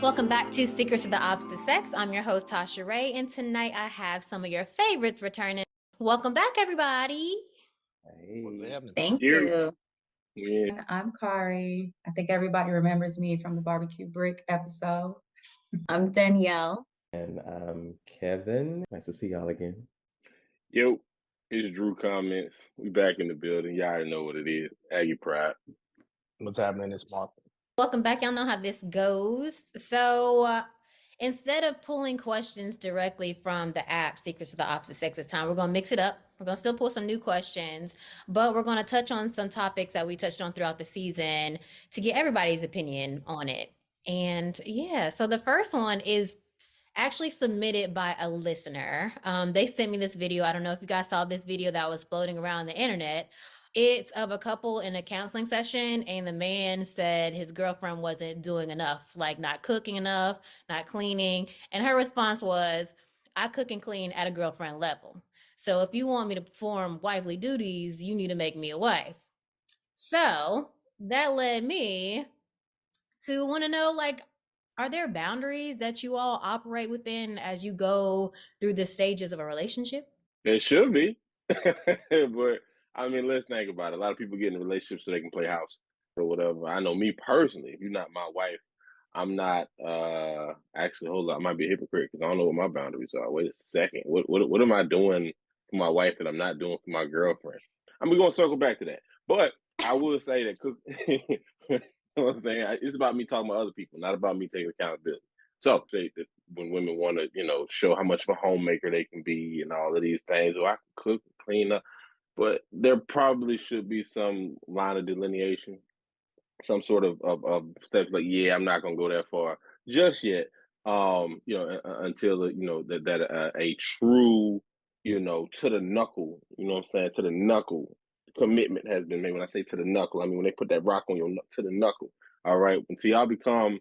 Welcome back to Secrets of the Opposite Sex. I'm your host, Tasha Ray, and tonight I have some of your favorites returning. Welcome back, everybody. Hey. What's happening? Thank you. Yeah. I'm Kari. I think everybody remembers me from the barbecue brick episode. I'm Danielle. And I'm Kevin. Nice to see y'all again. Yo, it's Drew Comments. We back in the building. Y'all already know what it is. Aggie Pride. What's happening this month? Welcome back. Y'all know how this goes. So instead of pulling questions directly from the app Secrets of the Opposite Sex this time, we're going to mix it up. We're going to still pull some new questions, but we're going to touch on some topics that we touched on throughout the season to get everybody's opinion on it. And yeah, so the first one is actually submitted by a listener. They sent me this video. I don't know if you guys saw this video that was floating around the internet. It's of a couple in a counseling session, and the man said his girlfriend wasn't doing enough, like not cooking enough, not cleaning. And her response was, I cook and clean at a girlfriend level. So if you want me to perform wifely duties, you need to make me a wife. So that led me to want to know, like, are there boundaries that you all operate within as you go through the stages of a relationship? There should be. But, I mean, let's think about it. A lot of people get in relationships so they can play house or whatever. I know me personally, if you're not my wife, I'm not, actually, hold on, I might be a hypocrite because I don't know what my boundaries are. Wait a second. What am I doing for my wife that I'm not doing for my girlfriend? I'm going to circle back to that. But I will say that cook. You know what I'm saying? It's about me talking about other people, not about me taking accountability. So, say that when women want to, show how much of a homemaker they can be and all of these things, or I can cook, clean up, but there probably should be some line of delineation, some sort of steps. Like, yeah, I'm not gonna go that far just yet. Until a true, to the knuckle, what I'm saying, to the knuckle commitment has been made. When I say to the knuckle, I mean when they put that rock on your to the knuckle. All right, until y'all become,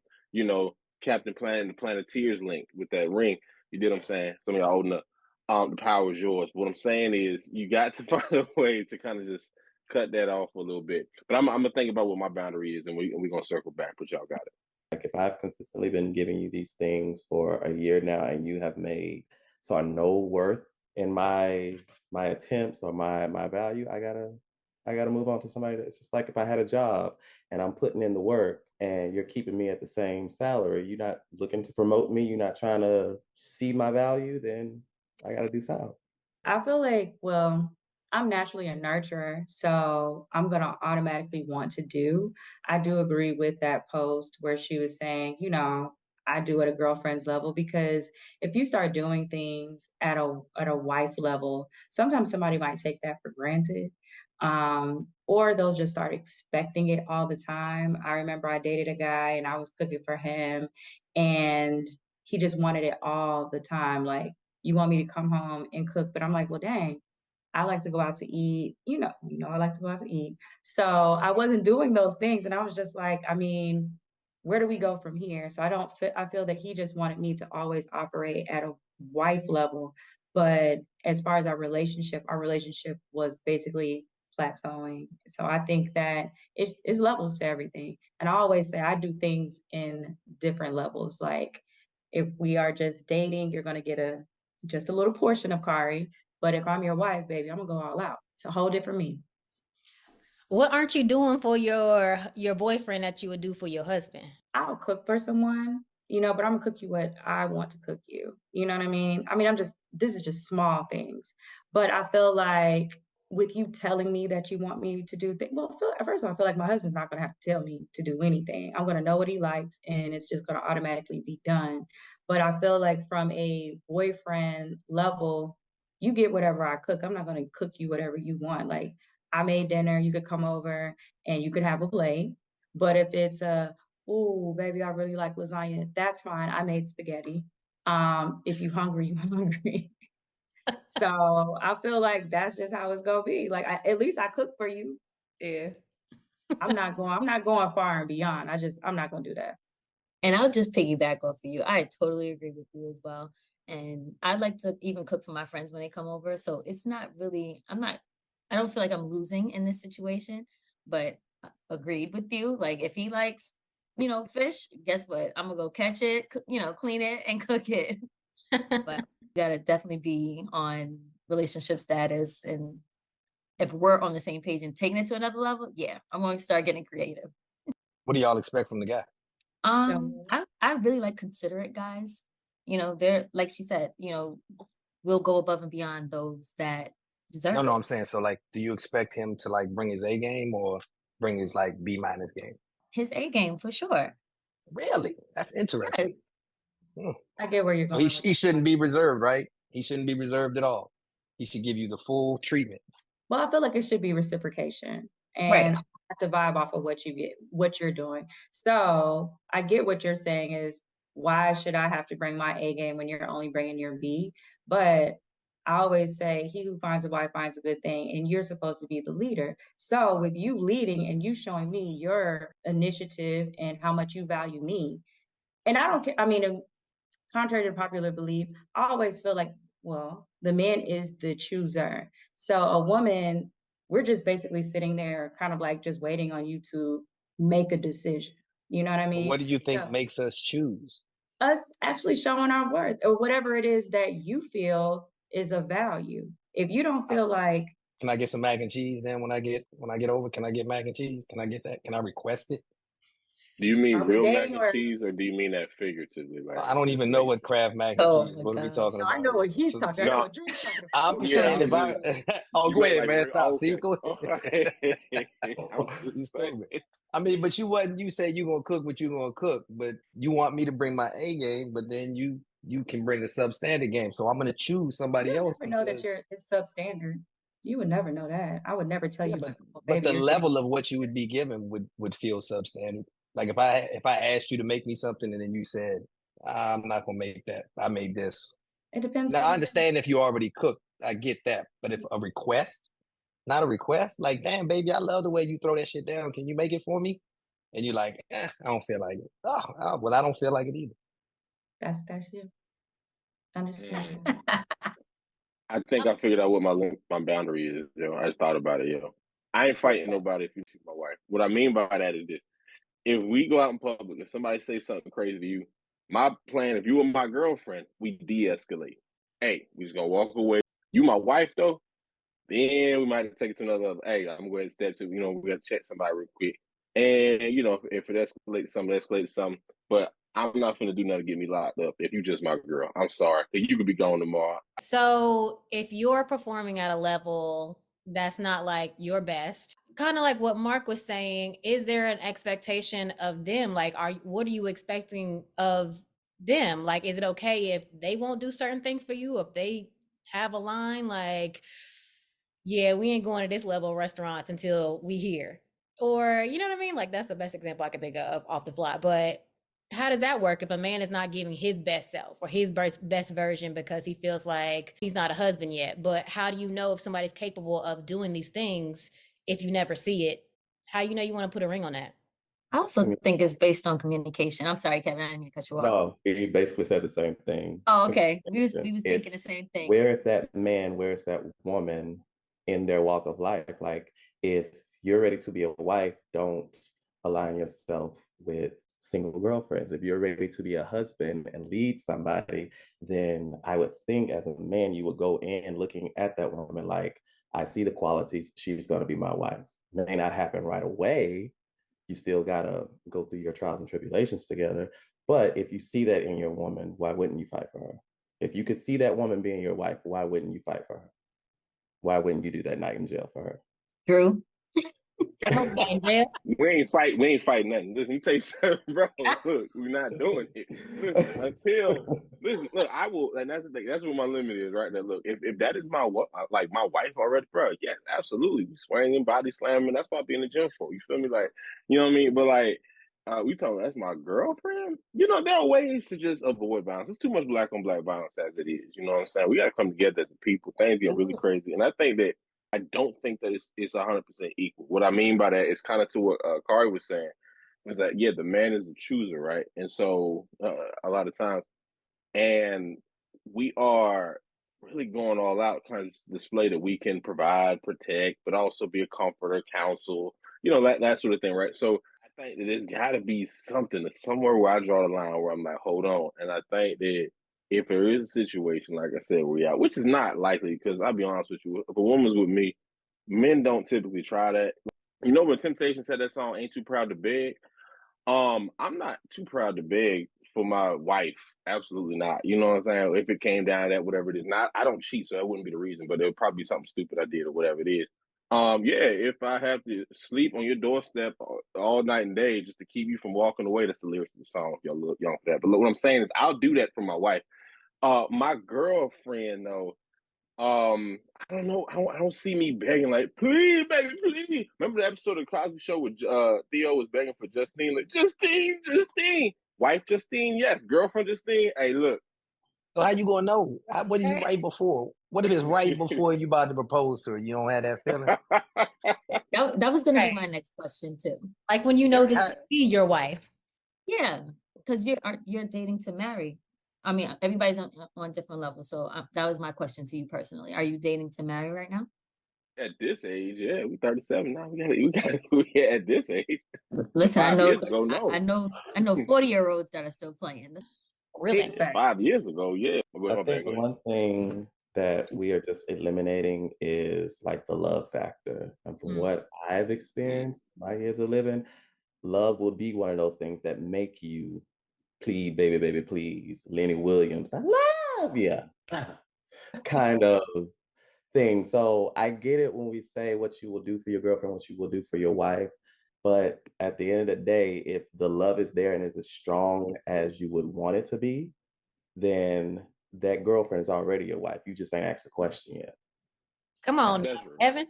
Captain Planet and the Planeteers link with that ring. You did what I'm saying? Some of y'all old enough. The power is yours. But what I'm saying is, you got to find a way to kind of just cut that off a little bit. But I'm gonna think about what my boundary is, and we're gonna circle back. But y'all got it. Like if I've consistently been giving you these things for a year now and you have made so I know worth in my attempts or my value, I gotta move on to somebody that's just like if I had a job and I'm putting in the work and you're keeping me at the same salary, you're not looking to promote me, you're not trying to see my value, then I gotta do something. I feel like, well, I'm naturally a nurturer, so I'm going to automatically want to do. I do agree with that post where she was saying, I do at a girlfriend's level, because if you start doing things at a wife level, sometimes somebody might take that for granted. Or they'll just start expecting it all the time. I remember I dated a guy and I was cooking for him and he just wanted it all the time. Like, you want me to come home and cook, but I'm like, well, dang, I like to go out to eat. I like to go out to eat. So I wasn't doing those things. And I was just like, I mean, where do we go from here? So I feel that he just wanted me to always operate at a wife level. But as far as our relationship was basically plateauing. So I think that it's levels to everything. And I always say I do things in different levels. Like if we are just dating, you're going to get just a little portion of Kari. But if I'm your wife, baby, I'm gonna go all out. It's a whole different me. What aren't you doing for your boyfriend that you would do for your husband? I'll cook for someone, but I'm gonna cook you what I want to cook you. You know what I mean? This is just small things. But I feel like with you telling me that you want me to do things, first of all, I feel like my husband's not gonna have to tell me to do anything. I'm gonna know what he likes and it's just gonna automatically be done. But I feel like from a boyfriend level, you get whatever I cook. I'm not gonna cook you whatever you want. Like I made dinner, you could come over and you could have a plate. But if it's ooh, baby, I really like lasagna, that's fine. I made spaghetti. If you hungry, you hungry. So I feel like that's just how it's gonna be. Like at least I cook for you. Yeah. I'm not going far and beyond. I'm not gonna do that. And I'll just piggyback off of you. I totally agree with you as well. And I like to even cook for my friends when they come over. So it's not really, I don't feel like I'm losing in this situation, but agreed with you. Like if he likes fish, guess what? I'm gonna go catch it, clean it and cook it. But gotta definitely be on relationship status, and if we're on the same page and taking it to another level, yeah, I'm going to start getting creative. What do y'all expect from the guy? I really like considerate guys. They're like she said, we'll go above and beyond those that deserve No, it. I'm saying, so like, do you expect him to like bring his A game or bring his like B- game? His A game for sure. Really? That's interesting. Yes. I get where you're So going. he shouldn't be reserved, right? He shouldn't be reserved at all. He should give you the full treatment. Well, I feel like it should be reciprocation, Right. and I have to vibe off of what you get, what you're doing. So I get what you're saying is, why should I have to bring my A game when you're only bringing your B? But I always say, he who finds a wife finds a good thing, and you're supposed to be the leader. So with you leading and you showing me your initiative and how much you value me, and I don't care. I mean, contrary to popular belief, I always feel like, well, the man is the chooser. So a woman, we're just basically sitting there kind of like just waiting on you to make a decision. You know what I mean? What do you think So makes us choose? us actually showing our worth or whatever it is that you feel is of value. If you don't feel like, Can I get some mac and cheese then when I get over? Can I get mac and cheese? Can I get that? Can I request it? Do you mean are we real mac dating and or cheese, or do you mean that figuratively? Like, I don't even know say, what Kraft mac and Oh cheese. my What are we gosh. talking no, I about know here? what he's talking. I know no, what Dre's talking I'm about. yeah, saying I'm if I, just. oh, You go meant ahead, like, man. Stop. See, okay. go ahead. I'm You just saying. stupid. I mean, but you said you gonna cook what you gonna cook, but you want me to bring my A game, but then you can bring a substandard game. So I'm gonna choose somebody You'll else never know that because it's substandard. You would never know that. I would never tell yeah, you, oh, but baby, the you're getting. level of what you would be given would feel substandard. Like if I asked you to make me something and then you said, I'm not gonna make that. I made this. It depends Now how I you do. understand if you already cooked, I get that. But if a request, not a request, like damn baby, I love the way you throw that shit down. Can you make it for me? And you're like, I don't feel like it. Well, I don't feel like it either. That's you. Understand. I think I figured out what my boundary is. I just thought about it. I ain't What's fighting that? nobody if you shoot my wife. What I mean by that is this: if we go out in public and somebody say something crazy to you, my plan, if you were my girlfriend, we de-escalate. Hey, we just gonna walk away. You my wife though, then we might take it to another level. Hey, I'm going to go ahead and step to, we got to check somebody real quick. And, if it escalates something, it escalates something. But I'm not going to do nothing to get me locked up if you just my girl. I'm sorry. You could be gone tomorrow. So if you're performing at a level that's not like your best, kind of like what Mark was saying, is there an expectation of them? Like, what are you expecting of them? Like, is it okay if they won't do certain things for you? If they have a line like, yeah, we ain't going to this level of restaurants until we here. Or, you know what I mean? Like, that's the best example I can think of off the fly. But how does that work if a man is not giving his best self or his best version because he feels like he's not a husband yet? But how do you know if somebody's capable of doing these things if you never see it? How you know you want to put a ring on that? I I also mean, think it's based on communication. I'm sorry, Kevin, I didn't mean to cut you off. no, he basically said the same thing. Oh, okay. We Communication. was thinking the It's same thing. where is that man, where is that woman in their walk of life? Like, if you're ready to be a wife, don't align yourself with single girlfriends. If you're ready to be a husband and lead somebody, then I would think as a man, you would go in looking at that woman like, I see the qualities, she's going to be my wife. May not happen right away, you still gotta go through your trials and tribulations together. But if you see that in your woman, why wouldn't you fight for her? If you could see that woman being your wife, why wouldn't you fight for her? Why wouldn't you do that night in jail for her? Drew. We ain't fighting nothing. Listen, let me tell you something, bro. Look, we're not doing it. Listen, look, I will, and that's the thing. That's what my limit is, right there. Look, if that is my wife already, bro, yes, absolutely. Swinging, body slamming, that's what I be in the gym for. You feel me? Like, you know what I mean? But like, we talking, that's my girlfriend. There are ways to just avoid violence. There's too much black on black violence as it is. You know what I'm saying? We gotta come together as a people. Things get really crazy, and I think that I don't think that it's 100% equal. What I mean by that is kind of to what Kari was saying, was that yeah, the man is the chooser, right? And so a lot of times, and we are really going all out, trying to display that we can provide, protect, but also be a comforter, counsel, that sort of thing, right? So think that there's got to be something somewhere where I draw the line where I'm like, hold on. And I think that if there is a situation, like I said, where which is not likely, because I'll be honest with you, if a woman's with me, men don't typically try that. You know, when Temptation said that song, "Ain't Too Proud to Beg." I'm not too proud to beg for my wife. Absolutely not. You know what I'm saying? If it came down to that, whatever it is. Not, I don't cheat, so that wouldn't be the reason, but it would probably be something stupid I did or whatever it is. Yeah, if I have to sleep on your doorstep all night and day just to keep you from walking away, that's the lyrics of the song. If y'all look young for that. But look, what I'm saying is I'll do that for my wife. My girlfriend though, I don't know. I don't see me begging like, please, baby, please. Remember the episode of the Cosby Show where Theo was begging for Justine, like Justine, wife Justine, yes, girlfriend Justine. Hey, look. So how you gonna know? What did you write before? What if it's right before you about to propose to her? You don't have that feeling. That was going to be my next question too. Like when you know this to be your wife. Yeah, because you're dating to marry. I mean, everybody's on different levels. So that was my question to you personally. Are you dating to marry right now? At this age, yeah, we're 37 now. We at this age. Listen, 5 years ago, no. I know 40-year-olds that are still playing. Really? 5 years ago, yeah. I think the one thing that we are just eliminating is like the love factor. And from what I've experienced, my years of living, love will be one of those things that make you plead, baby, baby, please. Lenny Williams, I love you. Kind of thing. So I get it when we say what you will do for your girlfriend, what you will do for your wife. But at the end of the day, if the love is there and is as strong as you would want it to be, then that girlfriend is already your wife. You just ain't asked the question yet. Come on, Evan.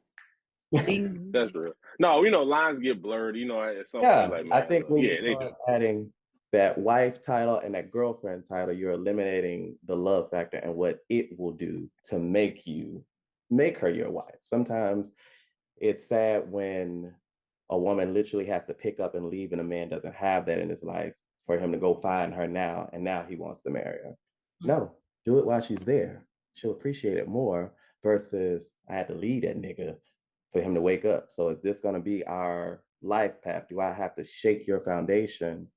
That's real. No, lines get blurred. At some point, like, man, I think when you they start do. adding that wife title and that girlfriend title, you're eliminating the love factor and what it will do to make her your wife. Sometimes it's sad when a woman literally has to pick up and leave and a man doesn't have that in his life for him to go find her now, and now he wants to marry her. No, do it while she's there. She'll appreciate it more versus I had to leave that nigga for him to wake up. So is this going to be our life path? Do I have to shake your foundation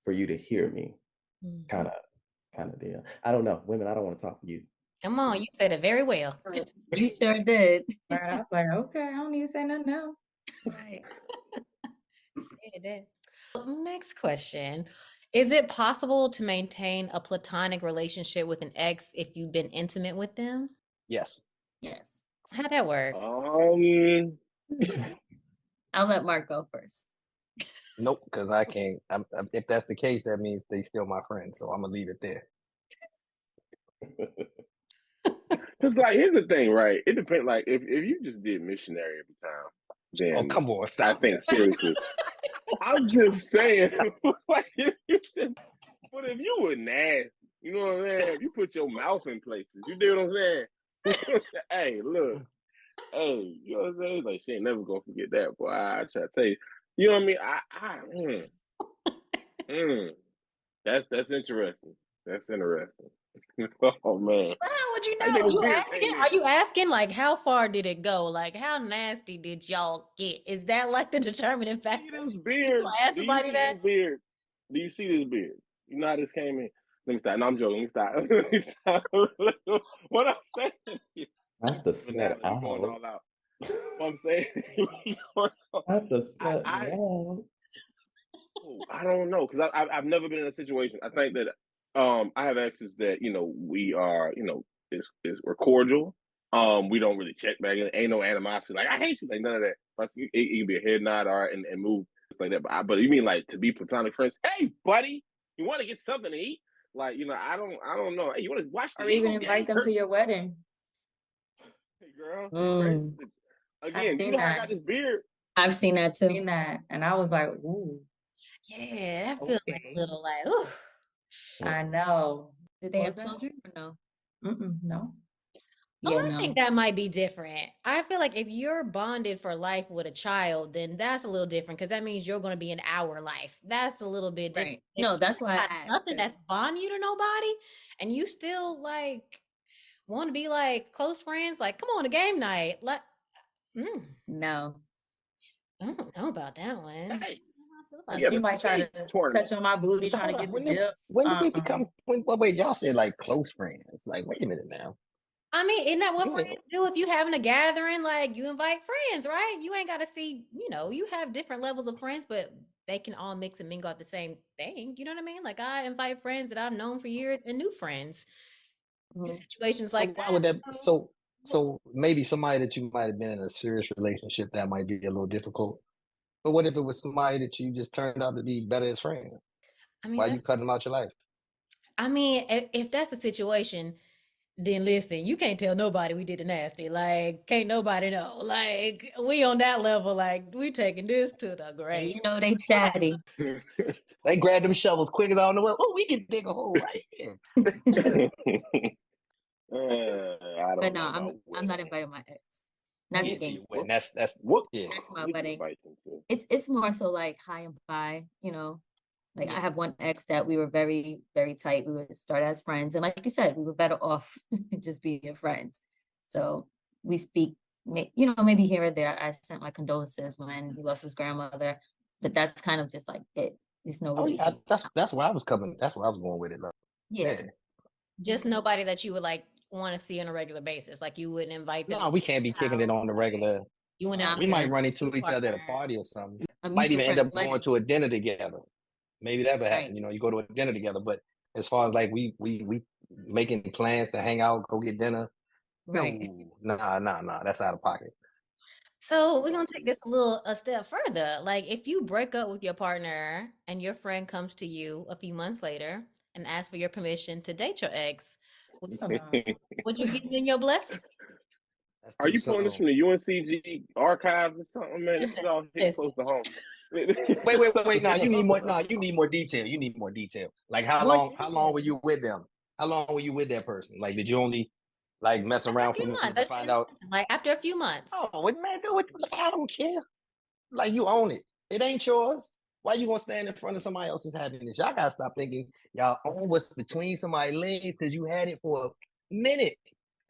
for you to hear me? Kind of deal. I don't know. Women, I don't want to talk to you. Come on, you said it very well. You sure did. Right, I was like, okay, I don't need to say nothing else. Right. Next question. Is it possible to maintain a platonic relationship with an ex if you've been intimate with them? Yes. Yes. How'd that work? I'll let Mark go first. Nope, because I can't. If that's the case, that means they still my friends. So I'm gonna leave it there. Because, like, here's the thing, right? It depends. Like, if you just did missionary every time, then come on, stop. I think seriously. I'm just saying, like, but if you were nasty, you know what I'm saying? If you put your mouth in places, you do what I'm saying? Hey, look, you know what I'm saying? Like, she ain't never gonna forget that, boy. I try to tell you. You know what I mean? That's interesting. That's interesting. Oh man. How would you know? Are you asking like how far did it go? Like how nasty did y'all get? Is that like the determining factor? This beard. Ask somebody that. Beard? Do you see this beard? You know how this came in? Let me stop. No, I'm joking. Let me stop. What I'm saying is, not the sweat you're going all out. What I'm saying, not the sweat. I don't know, because I've never been in a situation. I think that I have exes that we are we're cordial. We don't really check back. Ain't no animosity. Like I hate you. Like none of that. It can be a head nod, all right, and move like that. But you mean like to be platonic friends? Hey, buddy, you want to get something to eat? Like I don't know. Hey, you want to watch the or even invite them to your wedding? Hey, girl. Again, you know I got this beard. I've seen that too. Seen that, and I was like, ooh. Yeah, that feels like a little like, ooh. I know. Did they have children or no? No. Yeah, I think that might be different. I feel like if you're bonded for life with a child, then that's a little different because that means you're going to be in our life. That's a little bit different. Right. No, that's why I asked. Nothing that's bond you to nobody, and you still like want to be like close friends. Like, come on to game night. Like, no. I don't know about that one. Hey, feel about Yeah, that. You the might try to spades tournament. touch on my booty, trying to Hold get on, the dip. when did we become? Well, wait, y'all said like close friends. Like, wait a minute now. I mean, isn't that what You friends ain't, do? If you having a gathering, like you invite friends, right? You ain't got to see, you have different levels of friends, but they can all mix and mingle at the same thing. You know what I mean? Like I invite friends that I've known for years and new friends. Mhm. Situations so like why that. would that? So maybe somebody that you might have been in a serious relationship that might be a little difficult. But what if it was somebody that you just turned out to be better as friends? I mean, Why you cutting them out your life? if that's the situation, then listen, you can't tell nobody we did the nasty. Like, can't nobody know. Like, we on that level. Like, we taking this to the And grave. you know they chatty. They grab them shovels quick as I don't know what. Oh, we can dig a hole right here. I But don't no, know I'm about I'm not wedding. inviting my ex. Not to Get to game. your wedding. What? That's What? yeah. Not to my We can wedding. invite them to. It's more so like high and by, Like I Yeah. have one ex that we were very, very tight. We would start as friends. And like you said, we were better off just being friends. So we speak, maybe here or there. I sent my condolences when he lost his grandmother, but that's kind of just like it. It's no Oh really. yeah. That's where I was coming. That's where I was going with it. Like, Yeah. yeah. Just nobody that you would like want to see on a regular basis. Like, you wouldn't invite them No, we can't be kicking it out. on the regular. You wouldn't Nah, invite We I'm might good. run into your each other at a partner. party or something. A Might mutual even end friend, up going to a dinner together. Maybe that would happen. right? You go to a dinner together. But as far as like we making plans to hang out, go get dinner. Right. No, nah. That's out of pocket. So we're gonna take this a step further. Like, if you break up with your partner and your friend comes to you a few months later and asks for your permission to date your ex, would Oh, no. would you give in your blessing? That's Are too you pulling this soon. from the UNCG archives or something, man? This is Listen, all hitting listen. close to home. Wait. No, you need more. So, No, you need more detail. You need more detail. Like how More long? How long detail. were you with them? How long were you with that person? Like, did you only like mess After a around for a few minute months, to that's find out? like after a few months. Oh, what man do it? I don't care. Like you own it. It ain't yours. Why you gonna stand in front of somebody else's happiness? Y'all gotta stop thinking y'all own what's between somebody's legs because you had it for a minute.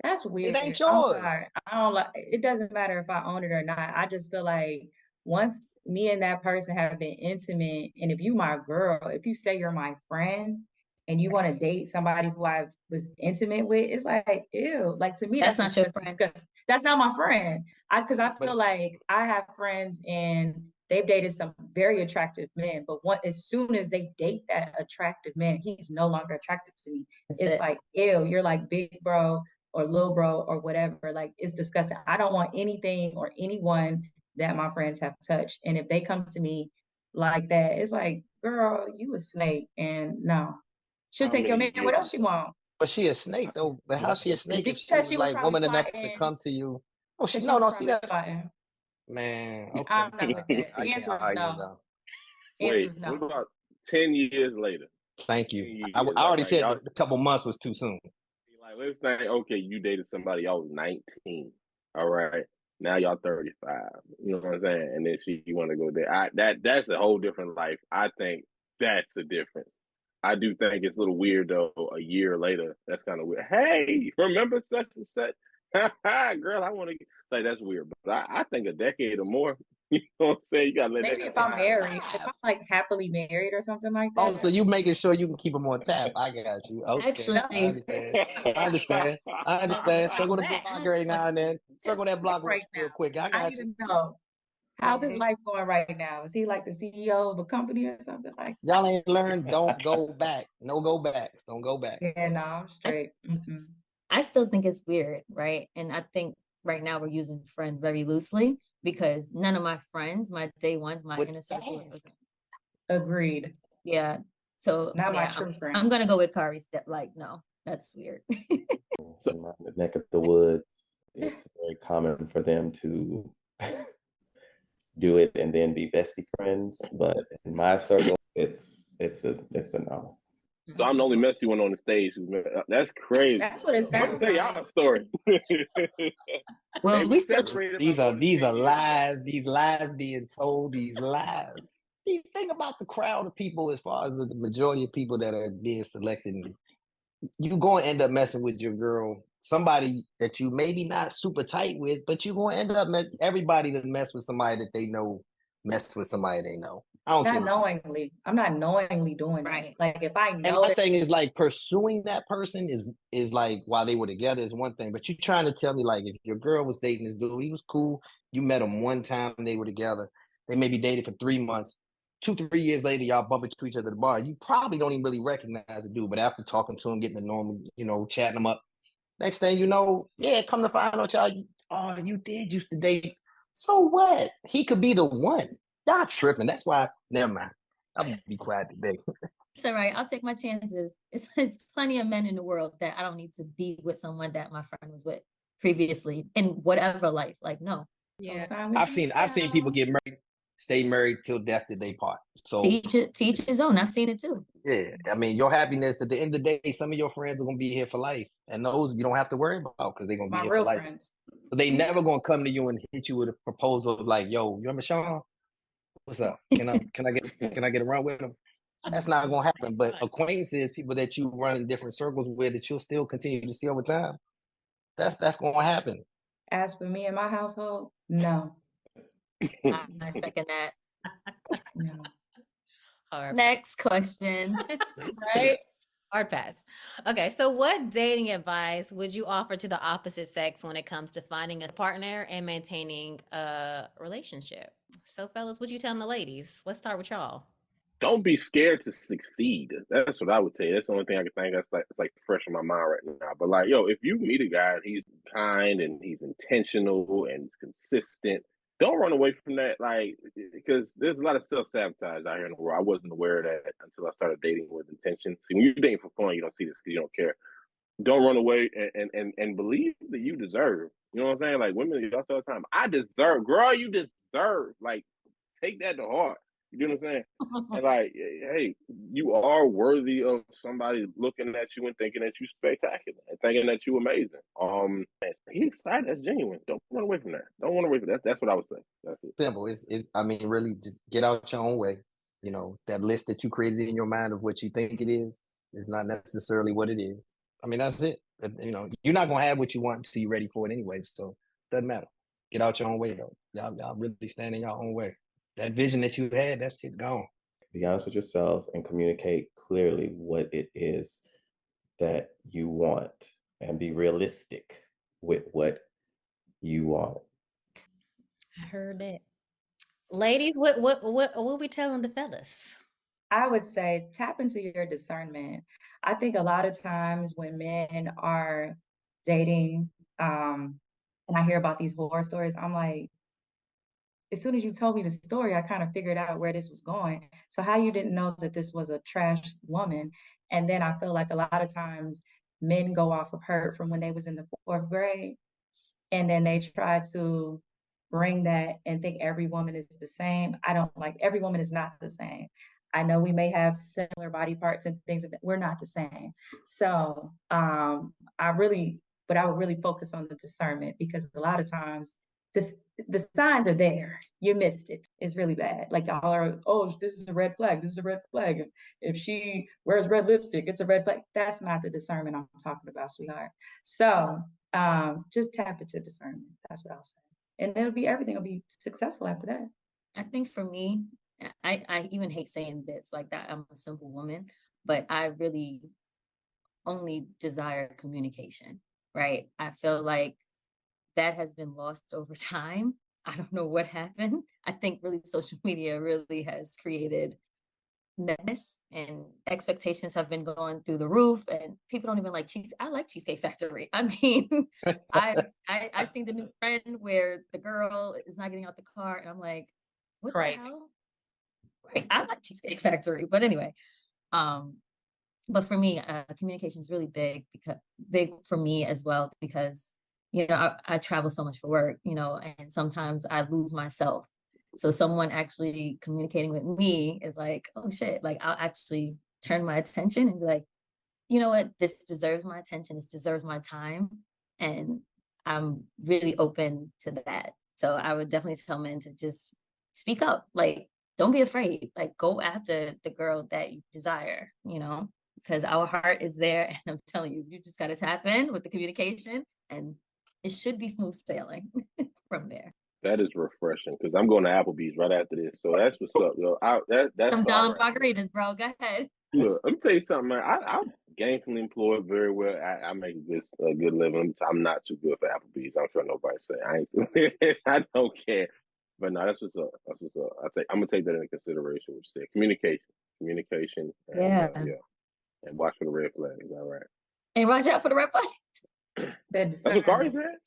That's It weird. ain't I'm yours. sorry. I don't like it doesn't matter if I own it or not. I just feel like once me and that person have been intimate, and if you my girl, if you say you're my friend and you want to date somebody who I was intimate with, it's like, ew. Like to me, That's that's not your disgusting. friend. That's not my friend. Because I feel But like I have friends and they've dated some very attractive men, but as soon as they date that attractive man, he's no longer attractive to me. That's It's it. like, ew, you're like big bro or little bro or whatever. Like it's disgusting. I don't want anything or anyone that my friends have touched. And if they come to me like that, it's like, girl, you a snake. And no. She'll I take your man. mean, What yeah. else she want? she a snake though. But how she a snake if she Because was she was like probably woman enough to plotting. come to you? Oh, Because she no, was no. See, probably that's plotting. man. Okay, I'm not with that. I The can't answer is argue no. now. Answer Wait, is what no. about 10 years later? Thank 10 you. years. I All already right. said Y'all, that a couple months was too soon. like, let's think, okay, you dated somebody, y'all was 19. All right. Now y'all 35. You know what I'm saying? And then you want to go there. That's a whole different life. I think that's a difference. I do think it's a little weird though. A year later, that's kind of weird. Hey, remember such and such? Girl, I want to say that's weird. But I think a decade or more. You know what I'm saying? You gotta let that Maybe if I'm slide. married, if I'm like happily married or something like Oh, that. so you making sure you can keep them on tap. I got you. Okay, I Actually, understand. I understand. I understand. Circle the Back. block every now and then. Circle that block Right real now. quick. I I need got you. to know. How's his Mhm. life going right now? Is he like the CEO of a company or something like that? Y'all ain't learned. Don't go back. No go backs. Don't go back. Yeah, no, I'm I, straight. Mm-mm. I still think it's weird, right? And I think right now we're using friend very loosely because none of my friends, my day ones, my Would inner circle, ask. Agreed. yeah. So Not my yeah, true I'm gonna friends. go with Kari's step. Like, no, that's weird. So, In the neck of the woods, it's very common for them to do it and then be bestie friends. But in my circle, it's a no. so I'm the only messy one on the stage. That's crazy. That's what it I'm gonna sounds tell y'all like. a story. Well, And we we still separated These about are what, these 10 are years ago. lies. These lies being told. These lies. You think about the crowd of people as far as the majority of people that are being selected. You going to end up messing with your girl, somebody that you maybe not super tight with, but you going to end up everybody that mess with somebody that they know mess with somebody they know. I don't care Not what you say. knowingly. I'm not knowingly doing that. Right. Like if I And know my that, thing is like pursuing that person is like while they were together is one thing, but you trying to tell me like if your girl was dating this dude, he was cool, you met him one time, they were together, they maybe dated for 3 months, 2, 3 years later, y'all bump into each other at the bar. You probably don't even really recognize the dude, but after talking to him, getting to know him, chatting him up, next thing you know, yeah, come to find out y'all, oh, you did used to date. So what? He could be the one. Y'all tripping. That's why. Never mind. I'll be quiet today. It's all right. I'll take my chances. It's plenty of men in the world that I don't need to be with someone that my friend was with previously in whatever life. Like, no. Yeah. I've seen people get married, stay married till death did they part. So To each his own. I've seen it too. yeah, I mean your happiness at the end of the day, some of your friends are gonna be here for life. And those you don't have to worry about because they're gonna be my here for real life. friends. So they never gonna come to you and hit you with a proposal of like, yo, you remember Sean? What's up? Can I get around with him? That's not gonna happen. But acquaintances, people that you run in different circles with that you'll still continue to see over time, that's gonna happen. As for me and my household, no. I second that. No. Hard Next question. right? Hard pass. Okay, so what dating advice would you offer to the opposite sex when it comes to finding a partner and maintaining a relationship? So, fellas, what you telling the ladies? Let's start with y'all. Don't be scared to succeed. That's what I would say. That's the only thing I can think that's like it's like fresh in my mind right now. But like, yo, if you meet a guy and he's kind and he's intentional and he's consistent, don't run away from that. Like, because there's a lot of self-sabotage out here in the world. I wasn't aware of that until I started dating with intention. See, when you're dating for fun, you don't see this because you don't care. Don't run away and believe that you deserve. You know what I'm saying? Like women, y'all say all the time, I deserve, girl, you deserve. Like, take that to heart. You know what I'm saying? And like, hey, you are worthy of somebody looking at you and thinking that you spectacular and thinking that you amazing. He excited. That's genuine. Don't run away from that. Don't run away from that. That's what I would say. That's it. Simple. It's I mean, really just get out your own way. That list that you created in your mind of what you think it is not necessarily what it is. I mean, that's it. You're not gonna have what you want until you're ready for it anyway. So it doesn't matter. Get out your own way though. Y'all really stand in your own way. That vision that you had, that shit gone. Be honest with yourself and communicate clearly what it is that you want and be realistic with what you want. I heard that. Ladies, what we telling the fellas? I would say tap into your discernment. I think a lot of times when men are dating, and I hear about these horror stories, I'm like, as soon as you told me the story, I kind of figured out where this was going. So how you didn't know that this was a trash woman? And then I feel like a lot of times men go off of hurt from when they was in the fourth grade, and then they try to bring that and think every woman is the same. I don't like every woman is not the same. I know we may have similar body parts and things that we're not the same. So I would really focus on the discernment because a lot of times this the signs are there. You missed it. It's really bad. Like y'all are, oh, this is a red flag. This is a red flag. If she wears red lipstick, it's a red flag. That's not the discernment I'm talking about, sweetheart. So just tap into discernment. That's what I'll say. And everything will be successful after that. I think for me, I even hate saying this like that. I'm a simple woman, but I really only desire communication, right? I feel like that has been lost over time. I don't know what happened. I think really social media really has created mess and expectations have been going through the roof and people don't even like cheese. I like Cheesecake Factory. I mean, I seen the new trend where the girl is not getting out the car and I'm like, what the hell? Right. I like Cheesecake Factory. But anyway, but for me, communication is really big for me as well, because, I travel so much for work, and sometimes I lose myself. So someone actually communicating with me is like, oh shit, like I'll actually turn my attention and be like, you know what, this deserves my attention. This deserves my time. And I'm really open to that. So I would definitely tell men to just speak up. Like, don't be afraid. Like, go after the girl that you desire, because our heart is there. And I'm telling you, you just got to tap in with the communication and it should be smooth sailing from there. That is refreshing because I'm going to Applebee's right after this. So that's what's up, yo. That's Some all Don right. margaritas, bro. Go ahead. Look, let me tell you something, man. I'm gainfully employed very well. I make a good living. I'm not too good for Applebee's. I'm sure nobody say I ain't. I don't care. But no, that's what's up. That's what's up. I'm gonna take that into consideration. What you said, communication, and Yeah. and watch for the red flags. All right. And watch out for the red flags. That's what Kari said.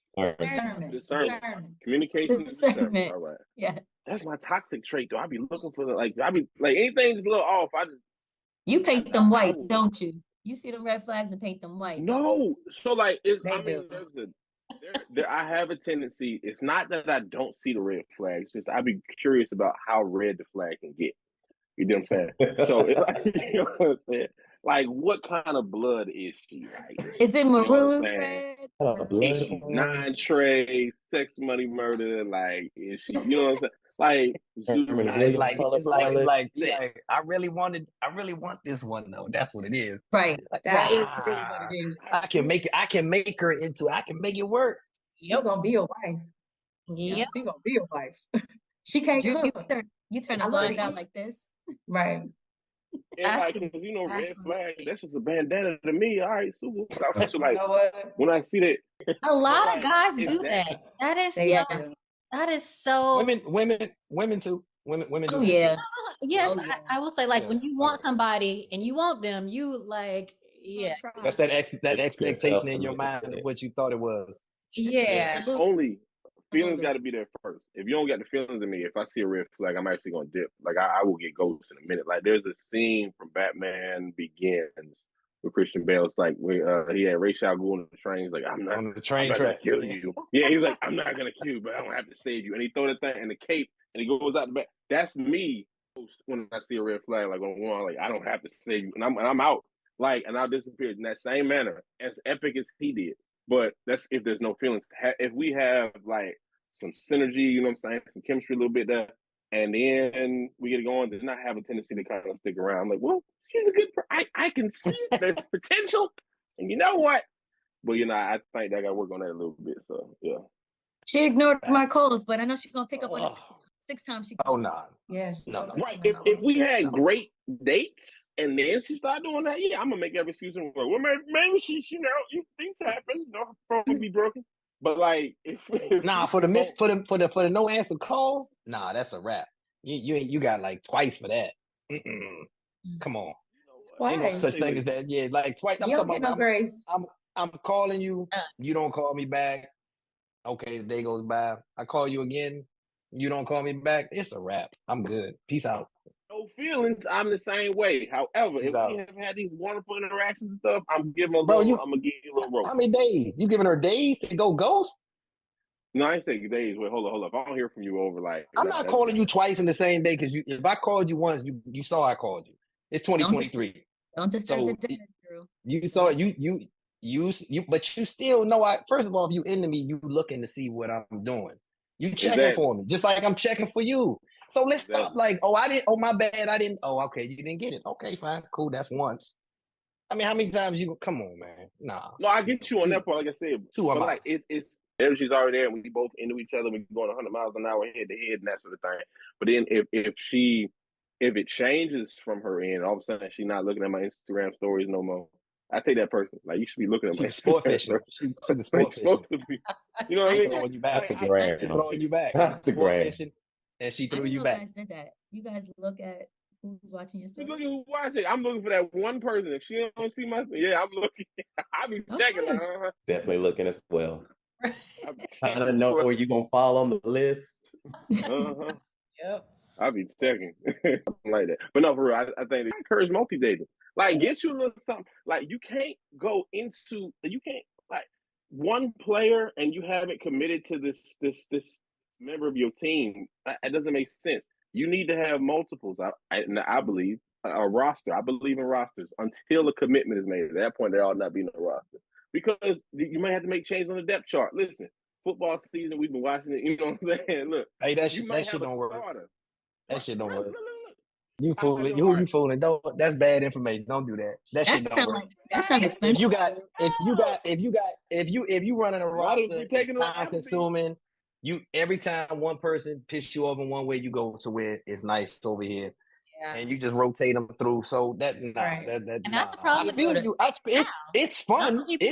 Discernment. Communication, Discernment. All right. Yeah. That's my toxic trait, though. I be looking for I be like anything just a little off. You paint them white, don't you? You see the red flags and paint them white. No, so like do. I have a tendency. It's not that I don't see the red flags. It's just I be curious about how red the flag can get. You know what I'm saying? So it's like, you know what I'm saying? Like, what kind of blood is she? Like, Is it maroon red? Blood Is she 9-tray, sex, money, murder? Like, is she? You know what I'm saying? Like, it's like I really want this one though. That's what it is. Right. That is really what it is. I can make it work. You're gonna be a wife. Yeah. You're gonna be a wife. She can't cook. You turn the line down like this. Right. And like, cause red flag, that's just a bandana to me. All right, super. So like, You know what? when I see that, A lot of guys is do that- that. Yeah. That is so. Women too. Women do. Oh yeah. Yes, Oh, yeah. I will say, like, Yeah. when you want somebody and you want them, you like, yeah, That's that expectation in your mind of what you thought it was. yeah. only feelings bit. got to be there first. If you don't got the feelings in me, if I see a red flag, I'm actually gonna dip. Like I will get ghosts in a minute. Like there's a scene from Batman Begins with Christian Bale. It's like he had Ray Shao Gu on the train. He's like, I'm not On the train gonna track. kill you. Yeah, he's like, I'm not gonna kill you, but I don't have to save you. And he throw the thing in the cape and he goes out the back. That's me when I see a red flag, like on one, like I don't have to save you, and I'm out. Like, and I'll disappear in that same manner, as epic as he did. But that's if there's no feelings. If we have like some synergy, you know what I'm saying, some chemistry a little bit there, and then we get going, then I have a tendency to kind of stick around. I'm like, well, she's a good. I can see there's potential, and you know what? But I think I got to work on that a little bit. So yeah. She ignored my calls, but I know she's gonna pick up on it 6 times. She. Oh no. Yes. No. Right. If we had great dates and then she started doing that, yeah, I'm gonna make every excuse and work. Well, maybe she, things happen, phone can be broken. But like, if for the no answer calls, that's a wrap. You got like twice for that. Come on, ain't no such thing as that. Yeah, like twice. I'm talking about grace. I'm calling you, you don't call me back. Okay, the day goes by. I call you again, you don't call me back. It's a wrap. I'm good. Peace out. No feelings. I'm the same way. However, if we have had these wonderful interactions and stuff, I'm giving a little. I'm gonna give you a little rope. How many days? You giving her days to go ghost? No, I ain't say days. Wait, hold on. If I don't hear from you over like, I'm not calling you twice in the same day because if I called you once, you saw I called you. It's 2023. Don't disturb the dead, Drew. You saw you, but you still know. First of all, if you into me, you looking to see what I'm doing. You checking for me, just like I'm checking for you. So let's stop. Like, I didn't. Oh, my bad. I didn't. Oh, okay, you didn't get it. Okay, fine, cool. That's once. I mean, how many times you? Come on, man. Nah. No, I get you on that part. Like I said, but like it's energy's already there. We both into each other. We're going 100 miles an hour head to head and that sort of thing. But then if it changes from her end, all of a sudden she's not looking at my Instagram stories no more. I take that person. Like, you should be looking at my sport fishing. She's the sport fishing. You know what I mean? Throwing you back. Throwing you back. Sport fishing, and she threw you back. You guys did that. You guys look at who's watching your stories. You look at who's watching. I'm looking for that one person. If she don't see my, I'm looking. I be checking. Definitely looking as well. I don't know where you're gonna fall on the list. Yep. I be checking. Like that. But no, for real, I think they encourage multi-dating. Like, get you a little something. Like, you can't like one player and you haven't committed to this member of your team. It doesn't make sense. You need to have multiples. I believe a roster. I believe in rosters until a commitment is made. At that point, there ought not be no roster because you might have to make changes on the depth chart. Listen, football season, we've been watching it. You know what I'm saying? Look, hey, that shit don't work. That shit don't work. You fooling? You fooling? Don't. That's bad information. Don't do that. That shit don't work. That sounds expensive. If you running a roster, it's time consuming. You every time one person pisses you off in one way, you go to where it's nice over here, Yeah. and you just rotate them through. So that And that's the problem I feel you. It's fun. It's fun. You need to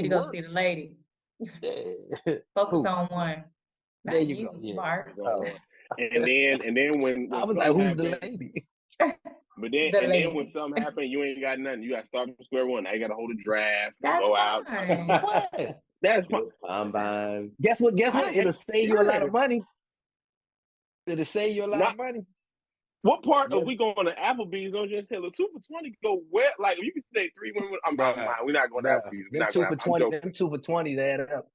It go see the works. lady. Yeah. Focus on one. There Not you you, go. Yeah. Mark. And then when I was like, something who's the happens, lady? but then The and then when lady. something happens, you ain't got nothing. You got to start from square one. Now you got to hold a draft, That's go out. fine. What? That's Do fine. a combine. Guess what? It'll save you a lot Yeah. of money. It'll save you a lot Not of money. what part of Yes. we going to Applebee's? Don't just say, look, 2 for 20. Go where? Like you can say 3 women. I'm Bruh, fine. We're not going to bruh. Applebee's. We're Them not 2 going for to. I'm 20. joking. Them 2 for 20s add up.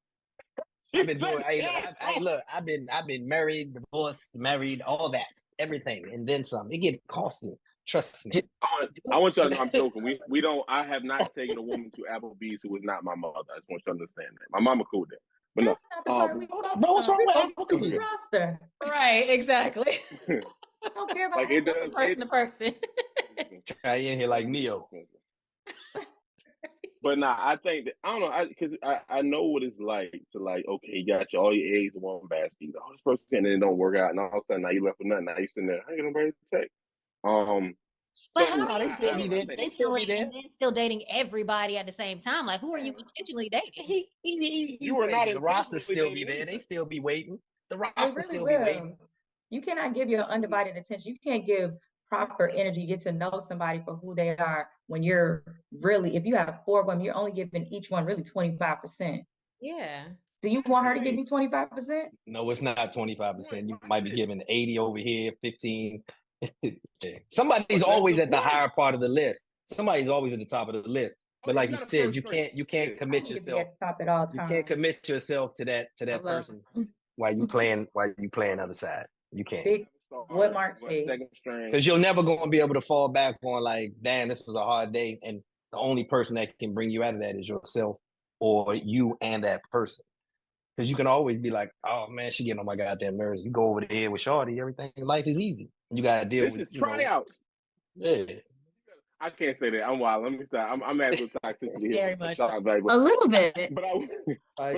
I've been doing. Hey, look, I've been married, divorced, married, all that, everything, and then some. It get costly. Trust me. I want y'all to know I'm joking. We don't. I have not taken a woman to Applebee's who is not my mother. I just want you to understand that. My mama cool with that. But no. That's not the part we Bro, focus what's on. wrong We with focus on the Applebee's? roster. Right, exactly. I don't care about Like it From does. person to person. Try in here like Neo. But nah, I think that I don't know because I know what it's like to like okay, you got all your eggs in one basket. Oh, this person and then it don't work out, and all of a sudden now you left with nothing. Now you sitting there, I ain't nobody to take. But So how No, are they you still I be don't. there. I think They still be intentionally there. and then still dating everybody at the same time? Like, who are you intentionally dating? you are not The roster intentionally still be dating there. They anything. still be waiting. The They roster really still be waiting. will. You cannot give your undivided attention. You can't give proper energy, get to know somebody for who they are when you're really, if you have 4 women, you're only giving each one really 25%. Yeah. Do you want her to give you 25%? No, it's not 25%. You might be giving 80 over here, 15. Somebody's But that's always the at the point. higher part of the list. Somebody's always at the top of the list. But like you not a said, first you string. can't Yeah. I commit need to be yourself. at the top at all You can't times. commit yourself to that love person while you playing other side. You can't. Big, what Mark What said. second string? Because you're never going to be able to fall back on like, damn, this was a hard day, and the only person that can bring you out of that is yourself or you and that person. Because you can always be like, oh man, she getting on my goddamn nerves. You go over there with Shorty, everything, life is easy. You gotta deal This with is tryouts. Yeah. I can't say that. I'm wild. Let me stop. I'm at with toxicity here. Very much Shout out back, A little bit. but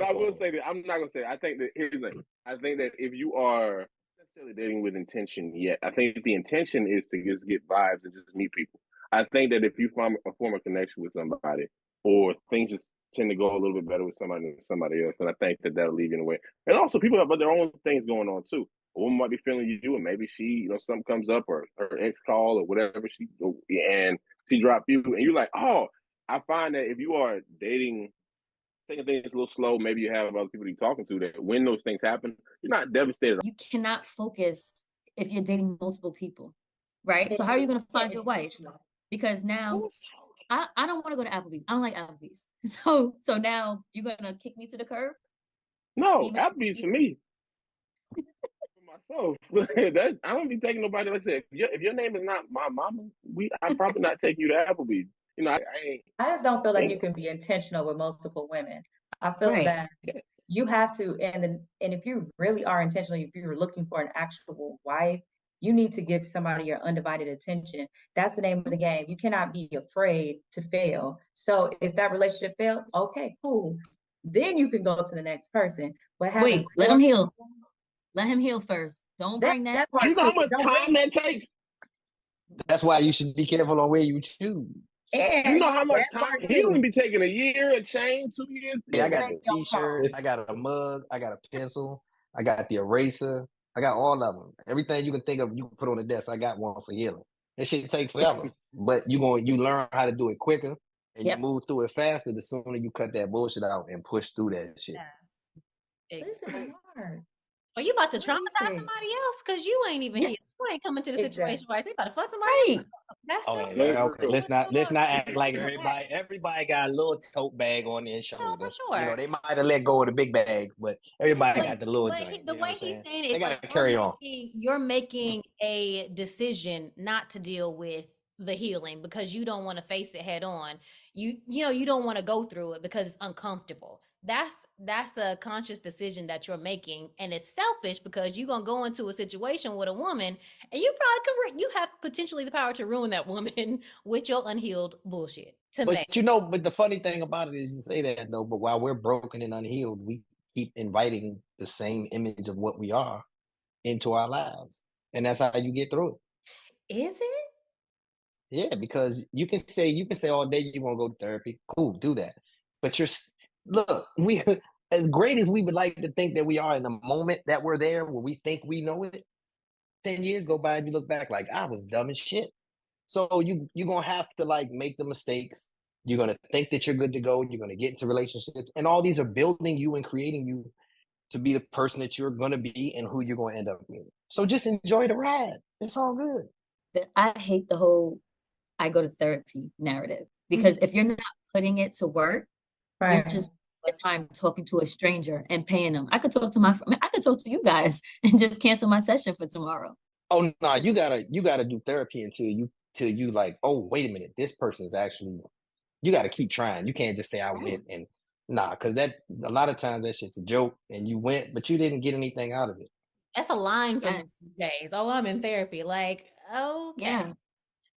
I will say that I'm not gonna say it. I think that here's the thing. I think that if you are not necessarily dating with intention yet, I think the intention is to just get vibes and just meet people. I think that if you form a connection with somebody, or things just tend to go a little bit better with somebody than somebody else, then I think that that'll leave you in a way. And also, people have their own things going on too. A woman might be feeling you, and maybe she, something comes up, or her ex call, or whatever and she dropped you, and you're like, oh, I find that if you are dating, taking things a little slow, maybe you have other people you're talking to that when those things happen, you're not devastated. You cannot focus if you're dating multiple people, right? So how are you going to find your wife? Because now I don't want to go to Applebee's. I don't like Applebee's. So now you're going to kick me to the curb? No, Even- Applebee's for me. For myself. I don't be taking nobody. Like I said, if your name is not my mama, I'm probably not taking you to Applebee's. I ain't. I just don't feel like you can be intentional with multiple women. I feel Right. that you have to, and if you really are intentional, if you're looking for an actual wife, you need to give somebody your undivided attention. That's the name of the game. You cannot be afraid to fail. So if that relationship failed, okay, cool. Then you can go to the next person. But Wait, let him heal. Let him heal first. Don't bring that. part You know how too. much time that takes? That's why you should be careful on where you choose. And You know how much that time? part He too. would be taking a year, a chain, 2 years. Yeah, I got Thank the you, t-shirt, Mom. I got a mug, I got a pencil, I got the eraser, I got all of them. Everything you can think of, you can put on the desk. I got one for healing. That shit take forever, but you learn how to do it quicker, and Yep. you move through it faster. The sooner you cut that bullshit out and push through that shit. Yes. Listen, Mark. Are you about to traumatize Listen. somebody else? Because you ain't even here. You ain't coming to the situation where you about to fuck somebody Right. else. That's Oh, it. yeah, okay. Let's not act like Everybody. everybody got a little tote bag on their shoulder. for sure. They might have let go of the big bags, but everybody got the little joint. The You know way what I'm he's saying? saying it They is gotta like carry on. you're making a decision not to deal with the healing because you don't want to face it head on. You don't want to go through it because it's uncomfortable. That's a conscious decision that you're making, and it's selfish because you're gonna go into a situation with a woman, and you probably you have potentially the power to ruin that woman with your unhealed bullshit. But the funny thing about it is you say that though, but while we're broken and unhealed, we keep inviting the same image of what we are into our lives. And that's how you get through it. Is it? Yeah, because you can say all day you want to go to therapy. Cool, do that. But look, we as great as we would like to think that we are in the moment that we're there, where we think we know it, 10 years go by and you look back like I was dumb as shit. So you're gonna have to like make the mistakes. You're gonna think that you're good to go. You're gonna get into relationships, and all these are building you and creating you to be the person that you're gonna be and who you're gonna end up being. So just enjoy the ride. It's all good. I hate the whole I go to therapy narrative, because if you're not putting it to work, you're just the time talking to a stranger and paying them. I could talk to I could talk to you guys and just cancel my session for tomorrow. Oh no, you gotta do therapy until you like, oh, wait a minute, this person is actually, you gotta keep trying. You can't just say I went and because that a lot of times that shit's a joke and you went, but you didn't get anything out of it. That's a line from Yes. days. Oh, I'm in therapy. Like, okay. Yeah.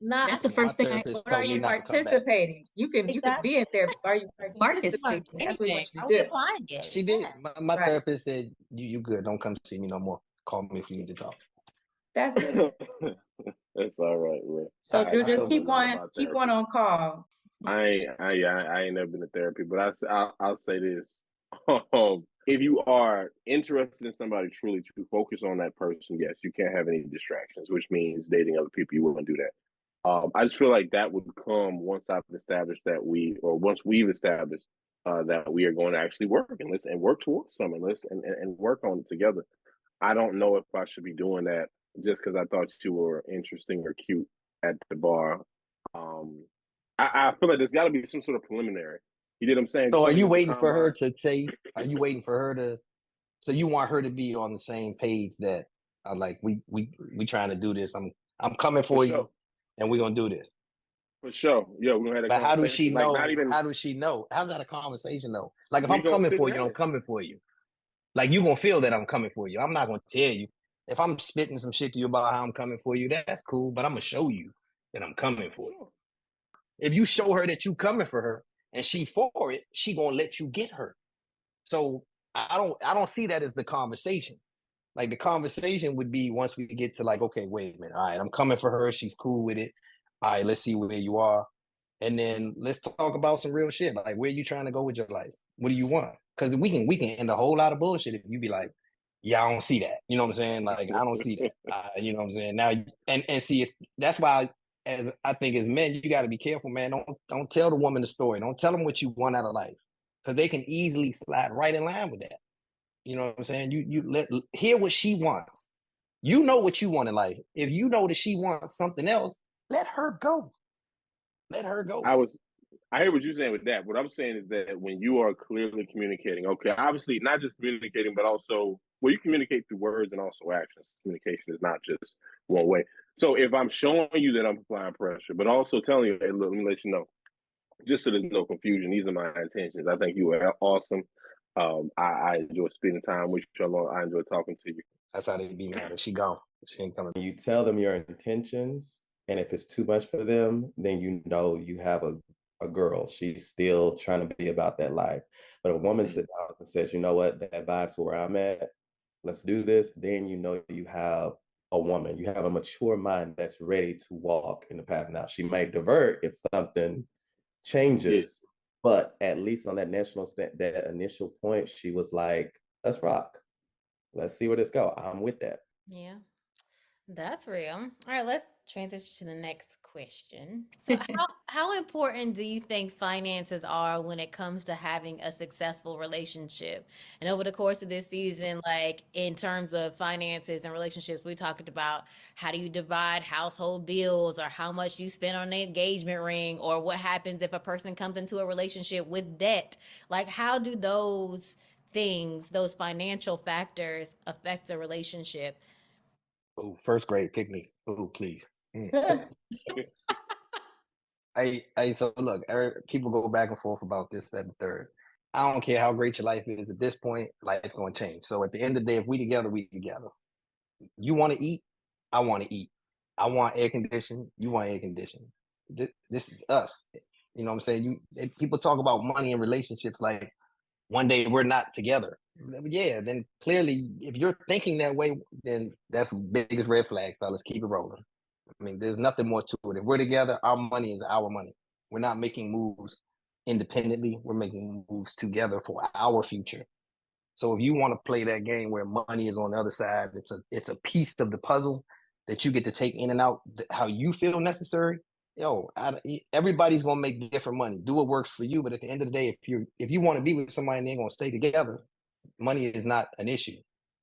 Not That's the My first thing therapist But told are me you not to come back. participating? You can be in therapy. Are you Mark is participating? stupid. That's what we want you Are to we do. applying it? She did. My Right. therapist said, you good. Don't come see me no more. Call me if you need to talk. That's good. That's all right, man. So I just still know keep a lot one about keep one therapy. on call. I ain't never been to therapy, but I'll say this: if you are interested in somebody truly to focus on that person, yes, you can't have any distractions, which means dating other people. You wouldn't do that. I just feel like that would come once I've established that once we've established that we are going to actually work and work towards something, and work on it together. I don't know if I should be doing that just because I thought you were interesting or cute at the bar. Um, I feel like there's got to be some sort of preliminary. You know what I'm saying? So Just are like you it was a waiting for her combine. to say, are you waiting for her to, so you want her to be on the same page that like, we trying to do this. I'm coming For for sure. you and we're going to do this. For sure. Yeah, we're gonna have a But how does she conversation. Like not know? even How does she know? How's that a conversation though? Like if we I'm gonna coming sit for you, down. I'm coming for you. Like you gonna feel that I'm coming for you. I'm not gonna tell you. If I'm spitting some shit to you about how I'm coming for you, that's cool. But I'm gonna show you that I'm coming for you. If you show her that you coming for her and she for it, she gonna let you get her. So I don't see that as the conversation. Like the conversation would be once we get to like, okay, wait a minute. All right, I'm coming for her. She's cool with it. All right, let's see where you are. And then let's talk about some real shit. Like where you trying to go with your life? What do you want? Because we can end a whole lot of bullshit if you be like, yeah, I don't see that. You know what I'm saying? Like I don't see that. You know what I'm saying? Now and see, that's why as I think as men, you got to be careful, man. Don't tell the woman the story. Don't tell them what you want out of life, because they can easily slide right in line with that. You know what I'm saying? You hear what she wants. You know what you want in life. If you know that she wants something else, let her go. Let her go. I hear what you're saying with that. What I'm saying is that when you are clearly communicating, okay, obviously not just communicating, but also you communicate through words and also actions. Communication is not just one way. So if I'm showing you that I'm applying pressure, but also telling you, hey, look, let me let you know, just so there's no confusion, these are my intentions. I think you are awesome. I enjoy spending time with you. I enjoy talking to you. That's how they be mad. She gone. She ain't coming. You tell them your intentions, and if it's too much for them, then you know you have a girl. She's still trying to be about that life. But a woman sits down and says, you know what, that vibe's where I'm at. Let's do this. Then you know you have a woman. You have a mature mind that's ready to walk in the path. Now she might divert if something Yeah. changes, but at least on that initial point, she was like, let's rock. Let's see where this go. I'm with that. Yeah, that's real. All right, let's transition to the next question. So, how important do you think finances are when it comes to having a successful relationship? And over the course of this season, like in terms of finances and relationships, we talked about how do you divide household bills, or how much you spend on an engagement ring, or what happens if a person comes into a relationship with debt. Like, how do those things, those financial factors, affect a relationship? Oh, first grade, pick me. Oh, please. So look, people go back and forth about this, that, and the third. I don't care how great your life is at this point, life's gonna change. So at the end of the day, if we together, we together. You want to eat, I want to eat. I want air conditioning, you want air conditioning. This is us. You know what I'm saying? People talk about money in relationships like one day we're not together. Yeah, then clearly, if you're thinking that way, then that's the biggest red flag, fellas. Keep it rolling. I mean, there's nothing more to it. If we're together, our money is our money. We're not making moves independently. We're making moves together for our future. So if you want to play that game where money is on the other side, it's a piece of the puzzle that you get to take in and out how you feel necessary. Everybody's gonna make different money. Do what works for you, but at the end of the day, if you want to be with somebody and they're gonna stay together, money is not an issue.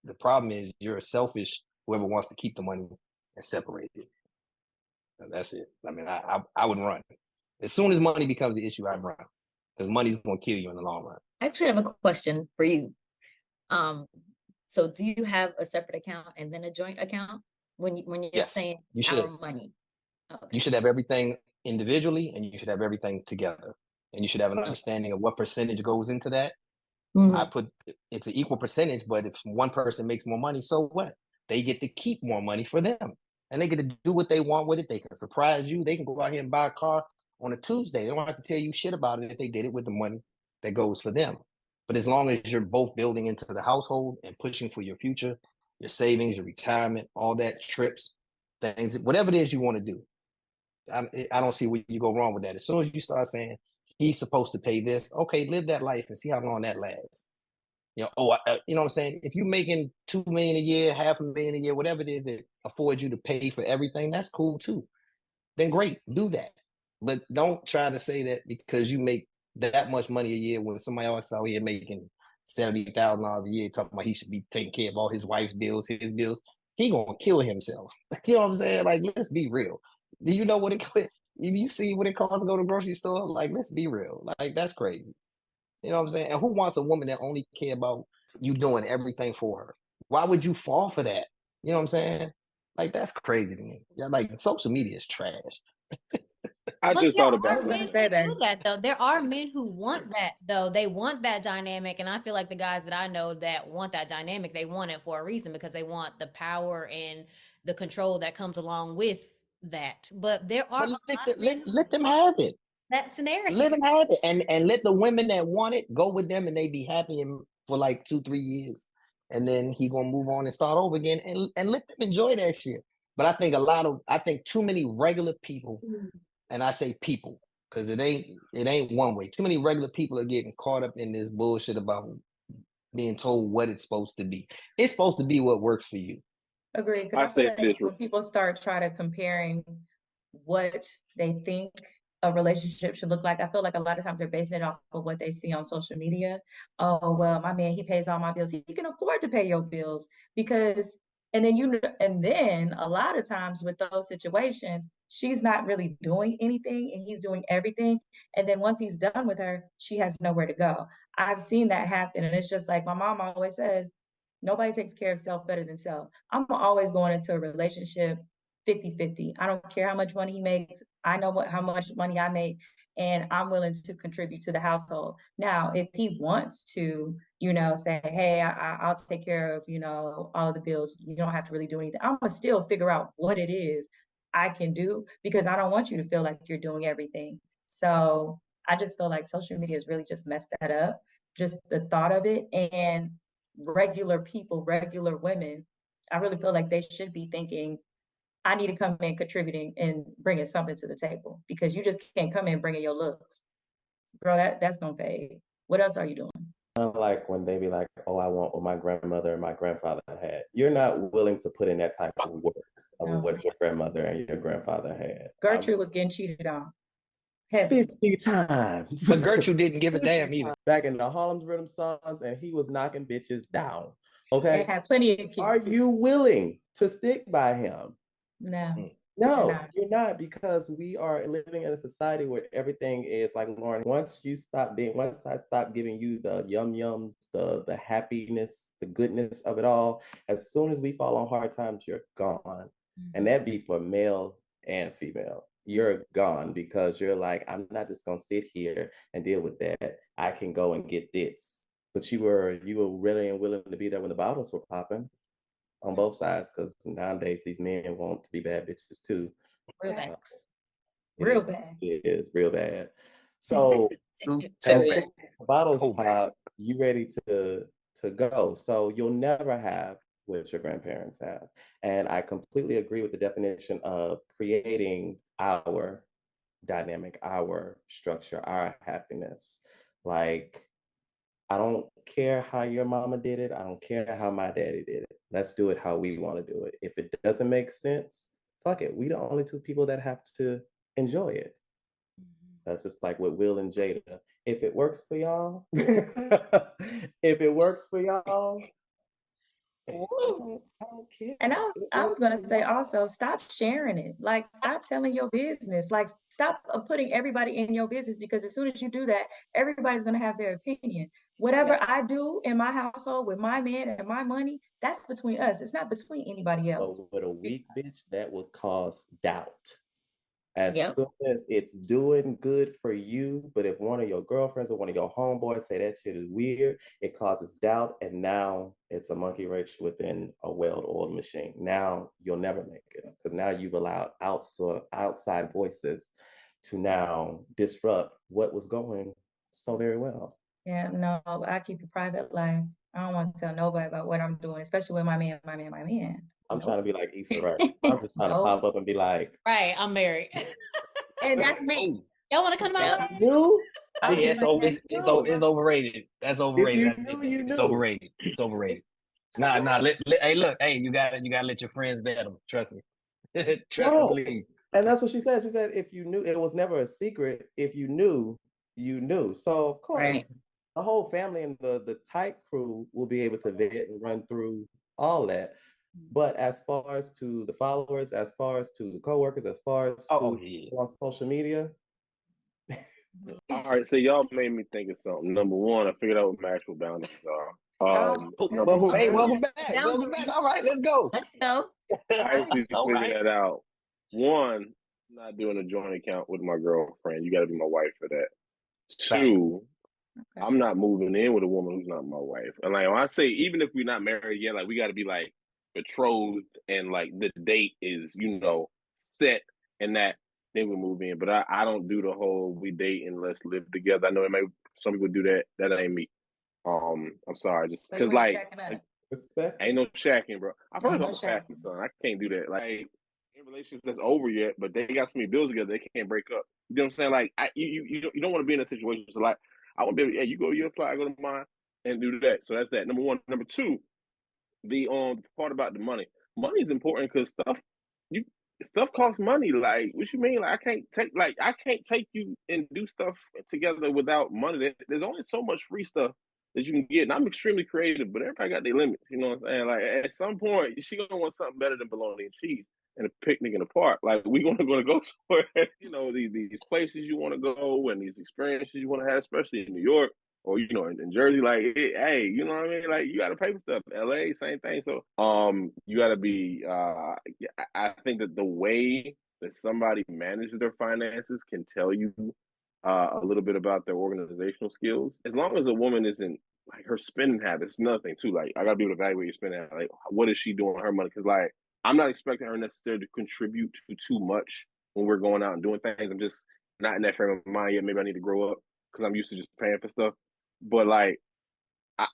The problem is you're selfish. Whoever wants to keep the money and separate it. That's it. I mean, I would run as soon as money becomes the issue. I'd run because money's gonna kill you in the long run. I actually have a question for you. So do you have a separate account and then a joint account when you're Yes, saying you should. our money? Okay. You should have everything individually and you should have everything together. And you should have an understanding of what percentage goes into that. Mhm. It's an equal percentage, but if one person makes more money, so what? They get to keep more money for them. And they get to do what they want with it. They can surprise you. They can go out here and buy a car on a Tuesday. They don't have to tell you shit about it if they did it with the money that goes for them. But as long as you're both building into the household and pushing for your future, your savings, your retirement, all that, trips, things, whatever it is you want to do, I don't see where you go wrong with that. As soon as you start saying he's supposed to pay this, okay, live that life and see how long that lasts. You know, you know what I'm saying? If you're making $2 million a year, $500,000 a year, whatever it is that affords you to pay for everything, that's cool too. Then great, do that. But don't try to say that because you make that much money a year when somebody else out here making $70,000 a year, talking about he should be taking care of all his wife's bills, his bills. He gonna kill himself. You know what I'm saying? Like, let's be real. Do you know what it? You see what it costs to go to the grocery store? Like, let's be real. Like, that's crazy. You know what I'm saying? And who wants a woman that only care about you doing everything for her? Why would you fall for that? You know what I'm saying? Like, that's crazy to me. Yeah, like social media is trash. I But just there thought I about are was gonna men something. say who that. do that though. There are men who want that though. They want that dynamic, and I feel like the guys that I know that want that dynamic, they want it for a reason because they want the power and the control that comes along with that. But there are But a lot of men who let them want have it. that scenario. Let them have it. And let the women that want it go with them and they be happy for like 2-3 years. And then he gonna move on and start over again and let them enjoy that shit. But I think too many regular people, and I say people, because it ain't one way. Too many regular people are getting caught up in this bullshit about being told what it's supposed to be. It's supposed to be what works for you. Agree, because I I feel say like this. when people start trying to comparing what they think a relationship should look like, I feel like a lot of times they're basing it off of what they see on social media. Oh, well, my man, he pays all my bills. He can afford to pay your bills because, and then a lot of times with those situations, she's not really doing anything and he's doing everything. And then once he's done with her, she has nowhere to go. I've seen that happen. And it's just like my mom always says, nobody takes care of self better than self. I'm always going into a relationship 50-50. I don't care how much money he makes. I know how much money I make, and I'm willing to contribute to the household. Now, if he wants to, say, hey, I'll take care of, all of the bills. You don't have to really do anything. I'm going to still figure out what it is I can do because I don't want you to feel like you're doing everything. So I just feel like social media has really just messed that up. Just the thought of it. And regular people, regular women, I really feel like they should be thinking, I need to come in contributing and bringing something to the table because you just can't come in bringing your looks. Girl, that's going to fade. What else are you doing? Like when they be like, oh, I want what my grandmother and my grandfather had. You're not willing to put in that type of work of No. what your grandmother and your grandfather had. Gertrude was getting cheated on. Heavy. 50 times. But Gertrude didn't give a damn either. Back in the Harlem's Renaissance, and he was knocking bitches down. And Okay. had plenty of kids. Are you willing to stick by him? No. No, you're not, because we are living in a society where everything is like, Lauren, once I stop giving you the yum yums, the happiness, the goodness of it all, as soon as we fall on hard times, you're gone. And that be for male and female. You're gone because you're like, I'm not just gonna sit here and deal with that. I can go and get this. But you were ready and willing to be there when the bottles were popping on both sides, because nowadays these men want to be bad bitches too. Real bad. Real bad. It is real bad. So Too as bad. bottles So bad. pop, you ready to go. So you'll never have what your grandparents have. And I completely agree with the definition of creating our dynamic, our structure, our happiness. Like, I don't care how your mama did it. I don't care how my daddy did it. Let's do it how we want to do it. If it doesn't make sense, fuck it. We the only two people that have to enjoy it. That's just like with Will and Jada. If it works for y'all, if it works for y'all, I don't care. And It I was works going to for say y'all. also, stop sharing it. Like, stop telling your business. Like, stop putting everybody in your business, because as soon as you do that, everybody's going to have their opinion. Whatever I do in my household with my man and my money, that's between us. It's not between anybody else. But with a weak bitch, that would cause doubt. As Yep. soon as it's doing good for you, but if one of your girlfriends or one of your homeboys say that shit is weird, it causes doubt, and now it's a monkey wrench within a well-oiled machine. Now you'll never make it, because now you've allowed outside voices to now disrupt what was going so very well. Yeah, no, I keep a private life. I don't want to tell nobody about what I'm doing, especially with my man. I'm trying to Nope. be like Issa Rae. I'm just trying to Nope. pop up and be like, Right, I'm married. And that's me. Oh, Y'all want to come to my Yep. wedding? you? I'll hey, be it's like, over. yeah, It's overrated. That's If overrated. you I knew, did you that. It's knew. overrated. It's overrated. Nah. Hey, look. Hey, you gotta let your friends vet them. Trust me. Trust and No. believe. And that's what she said. She said, if you knew, it was never a secret. If you knew, you knew. So, of course, Right. the whole family and the tight crew will be able to vet and run through all that. But as far as to the followers, as far as to the coworkers, as far as Oh to yeah. on social media, All right, so y'all made me think of something. Number one, I figured out what my actual boundaries are. oh, Oh, Number welcome. Hey, two, welcome back. Welcome back. All right, let's go. Let's go. I actually All figured right. that out. One, I'm not doing a joint account with my girlfriend. You got to be my wife for that. Facts. Two, I'm not moving in with a woman who's not my wife. And like when I say, even if we're not married yet, like we got to be like betrothed and like the date is, set and that, then we move in. But I don't do the whole we date and let's live together. I know some people do that. That ain't me. I'm sorry, just so because you ain't like shacking up. respect. ain't no shacking, bro. I Ain't first no I'm a pastor shacking. son. I can't do that. Like in relationship that's over yet, but they got so many bills together, they can't break up. You know what I'm saying? Like you don't want to be in a situation. So like I want to be able, yeah, you go to your flight, I go to mine, and do that. So that's that. Number one. Number two, the part about the money. Money is important because you stuff costs money. Like what you mean? Like I can't take you and do stuff together without money. There's only so much free stuff that you can get. And I'm extremely creative, but everybody got their limits. You know what I'm saying? Like at some point, she gonna want something better than bologna and cheese and a picnic in the park. Like we gonna go somewhere. These places you want to go and these experiences you want to have, especially in New York or in Jersey, like hey, you know what I mean? Like you gotta pay for stuff. LA, same thing. So you gotta be I think that the way that somebody manages their finances can tell you a little bit about their organizational skills. As long as a woman isn't like her spending habits, nothing too. Like I gotta be able to evaluate your spending habits. Like what is she doing with her money? Because like I'm not expecting her necessarily to contribute to too much when we're going out and doing things. I'm just not in that frame of mind yet. Maybe I need to grow up because I'm used to just paying for stuff. But like,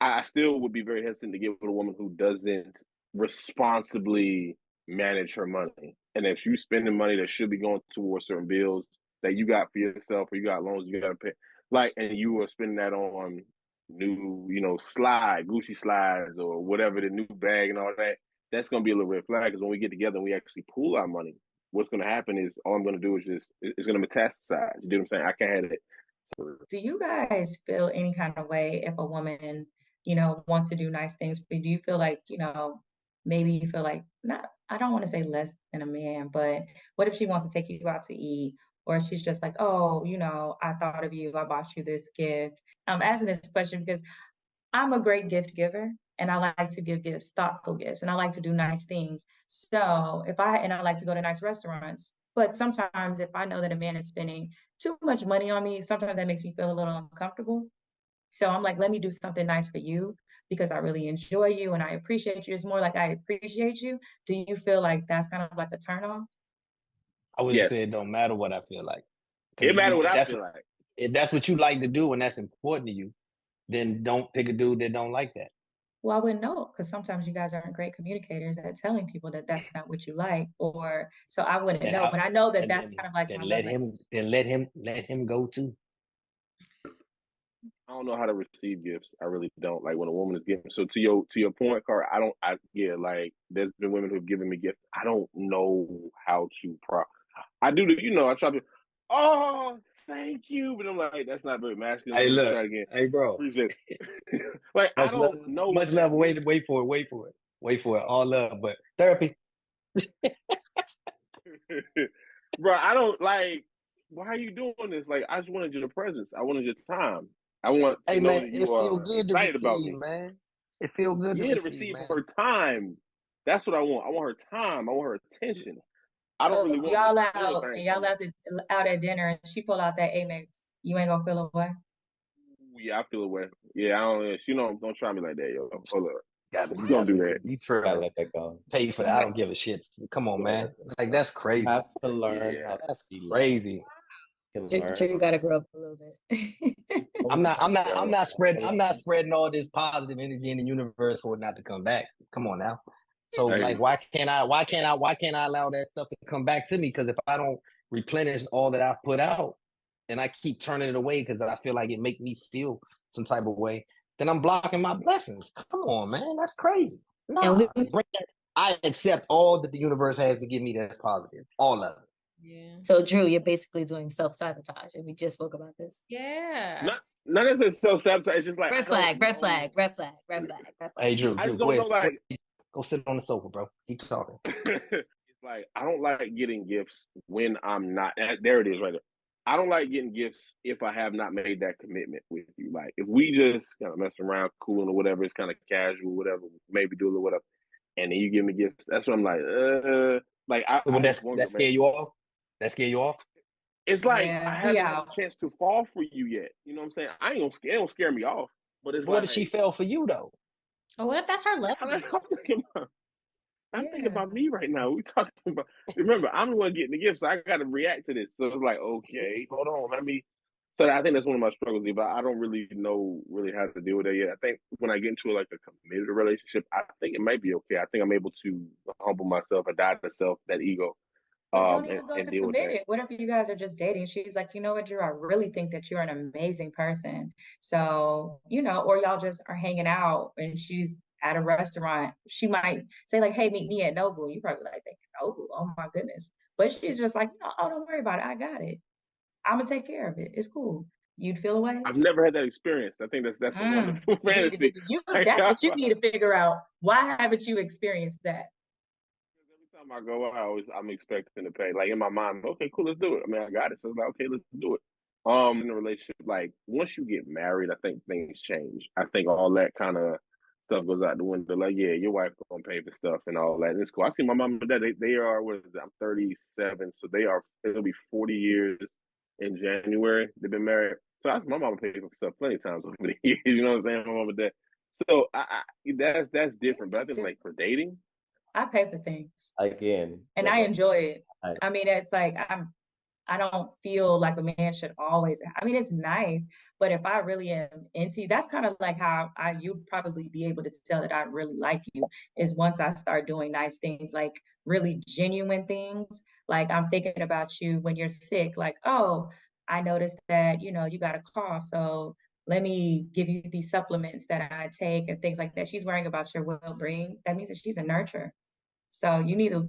I still would be very hesitant to get with a woman who doesn't responsibly manage her money. And if you spending money that should be going towards certain bills that you got for yourself or you got loans you got to pay, like, and you are spending that on new, Gucci slides or whatever, the new bag and all that, that's going to be a little red flag because when we get together and we actually pool our money, what's going to happen is all I'm going to do is it's going to metastasize. You know what I'm saying? I can't have it. Do you guys feel any kind of way if a woman, wants to do nice things for you? Do you feel like, maybe you feel like not, I don't want to say less than a man, but what if she wants to take you out to eat? Or she's just like, oh, I thought of you, I bought you this gift. I'm asking this question because I'm a great gift giver and I like to give gifts, thoughtful gifts, and I like to do nice things. So and I like to go to nice restaurants. But sometimes if I know that a man is spending too much money on me, sometimes that makes me feel a little uncomfortable. So I'm like, let me do something nice for you because I really enjoy you and I appreciate you. It's more like I appreciate you. Do you feel like that's kind of like a turn off? I would say Yes, it don't matter what I feel like. Because it matters what I feel like. if that's what you like to do and that's important to you, then don't pick a dude that don't like that. Well, I wouldn't know because sometimes you guys aren't great communicators at telling people that that's not what you like, or so I wouldn't know. But I know that And that's kind of like my let love language. him let him go too. I don't know how to receive gifts. I really don't. Like when a woman is giving. So to your point, Kari, like there's been women who've given me gifts. I don't know how to I do I try to, oh, thank you, but I'm like, that's not very masculine. Hey, Let me look, try again. hey, bro. Appreciate it. Like I don't know much what love. that is. Wait for it. All love, but therapy. Bro, I don't like. Why are you doing this? Like, I just wanted your presence. I wanted your time. I want to Hey, know man, that it you feel are good to excited about receive, me. man. It feel good to Yeah, to receive, receive man. her time. That's what I want. I want her time. I want her attention. I don't really want Y'all material out things and from y'all her. out at dinner and she pull out that Amex. You ain't gonna feel away. Yeah, I feel away. Yeah, I don't. She don't try me like that, yo. Hold up. You Don't do that. Gotta tripping. let that go. Pay for that. I don't give a shit. Come on, Yeah, man. Like that's you crazy. have to learn Yeah. how to That's be loved. crazy. You can Drew, learn. you gotta grow up a little bit. I'm not spreading all this positive energy in the universe for it not to come back. Come on now. So like, why can't I allow that stuff to come back to me? Because if I don't replenish all that I put out, and I keep turning it away because I feel like it make me feel some type of way, then I'm blocking my blessings. Come on, man, that's crazy. And Nah, I accept all that the universe has to give me that's positive, all of it. Yeah. so Drew, you're basically doing self-sabotage, and we just spoke about this. Yeah. Not as a self-sabotage. It's just like Red I don't flag, red know. flag, red flag, red flag, red flag. Hey, Drew, I just go don't know. ahead. Like, Go sit on the sofa, bro. Keep talking. it's like I don't like getting gifts when I'm not. There it is, right there. I don't like getting gifts if I have not made that commitment with you. Like if we just kind of mess around, cooling or whatever, it's kind of casual, whatever, maybe do a little whatever, and then you give me gifts. That's what I'm like Well, I just wonder, that man. scare you off. That scare you off. It's like I Yeah, he haven't had a out. chance to fall for you yet. You know what I'm saying? I ain't gonna scare. It don't scare me off, but it's But what if she like fell for you though? Oh, what if that's her love? I'm thinking about me right now. We talking about. Remember, I'm the one getting the gift, so I got to react to this. So it's like, okay, hold on, let me. So I think that's one of my struggles, but I don't really know how to deal with that yet. I think when I get into like a committed relationship, I think it might be okay. I think I'm able to humble myself and die to self, that ego, But don't even go and to deal with that. committed. What if you guys are just dating? She's like, you know what, Drew, I really think that you're an amazing person. So, or y'all just are hanging out and she's at a restaurant. She might say, like, hey, meet me at Noble. You probably like thinking, Noble, oh my goodness. But she's just like, no, oh, don't worry about it. I got it. I'm gonna take care of it. It's cool. You'd feel away. I've never had that experience. I think that's a wonderful fantasy. That's what you need to figure out. Why haven't you experienced that? Every time I go out, I'm expecting to pay. Like in my mind, okay, cool, let's do it. I mean, I got it, so it's like, okay, let's do it. In a relationship, like once you get married, I think things change. I think all that kind of stuff goes out the window. Like, yeah, your wife gonna pay for stuff and all that. And it's cool. I see my mom and dad. They are what is it? I'm 37, so they are. It'll be 40 years in January. They've been married. So I see my mama paid for stuff plenty of times over the years. You know what I'm saying? My mom and dad. So that's different. But I think like for dating. I pay for things. Again, And I enjoy it. I mean, it's like I don't feel like a man should always. I mean, it's nice, but if I really am into you, that's kind of like how you'd probably be able to tell that I really like you is once I start doing nice things, like really genuine things. Like I'm thinking about you when you're sick, like, oh, I noticed that, you got a cough. So let me give you these supplements that I take and things like that. She's worrying about your well-being. That means that she's a nurturer. So you need a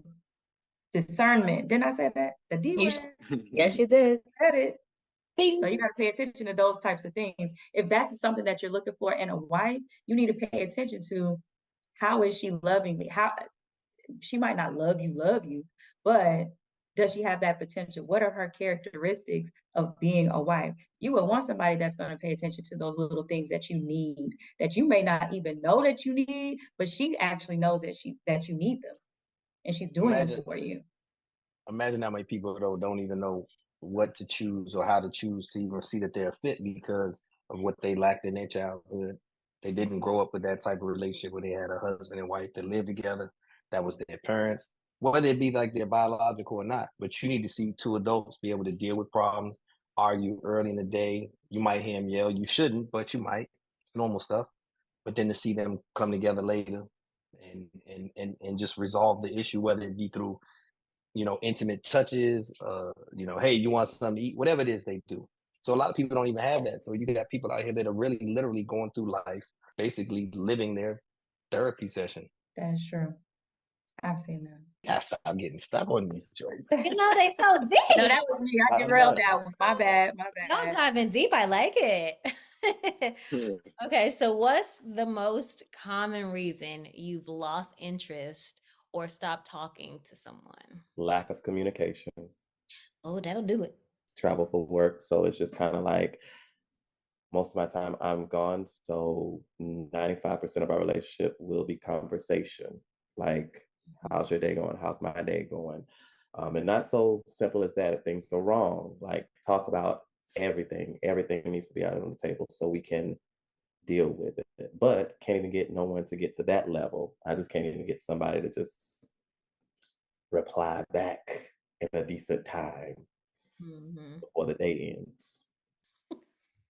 discernment. Didn't I say that? The D word. Yes, you did. Said it. So you got to pay attention to those types of things. If that's something that you're looking for in a wife, you need to pay attention to how is she loving me? How she might not love you, but does she have that potential? What are her characteristics of being a wife? You would want somebody that's going to pay attention to those little things that you need, that you may not even know that you need, but she actually knows that you need them, and she's doing them for you. Imagine how many people though don't even know what to choose or how to choose to even see that they're fit because of what they lacked in their childhood. They didn't grow up with that type of relationship where they had a husband and wife that lived together. That was their parents, whether it be like they're biological or not. But you need to see two adults be able to deal with problems, argue early in the day. You might hear them yell. You shouldn't, but you might. normal stuff. But then to see them come together later and just resolve the issue, whether it be through, intimate touches, hey, you want something to eat, whatever it is they do. So a lot of people don't even have that. So you got people out here that are really literally going through life, basically living their therapy session. That is true. I've seen that. Gotta stop getting stuck on these joints. They so deep. No, that was me. I derailed that one. My bad. Y'all diving deep. I like it. Okay, so what's the most common reason you've lost interest or stopped talking to someone? Lack of communication. Oh, that'll do it. Travel for work, so it's just kind of like most of my time I'm gone, so 95% of our relationship will be conversation. Like, how's your day going? How's my day going? And not so simple as that. If things go wrong, like talk about everything. Everything needs to be out on the table so we can deal with it. But can't even get no one to get to that level. I just can't even get somebody to just reply back in a decent time before the day ends.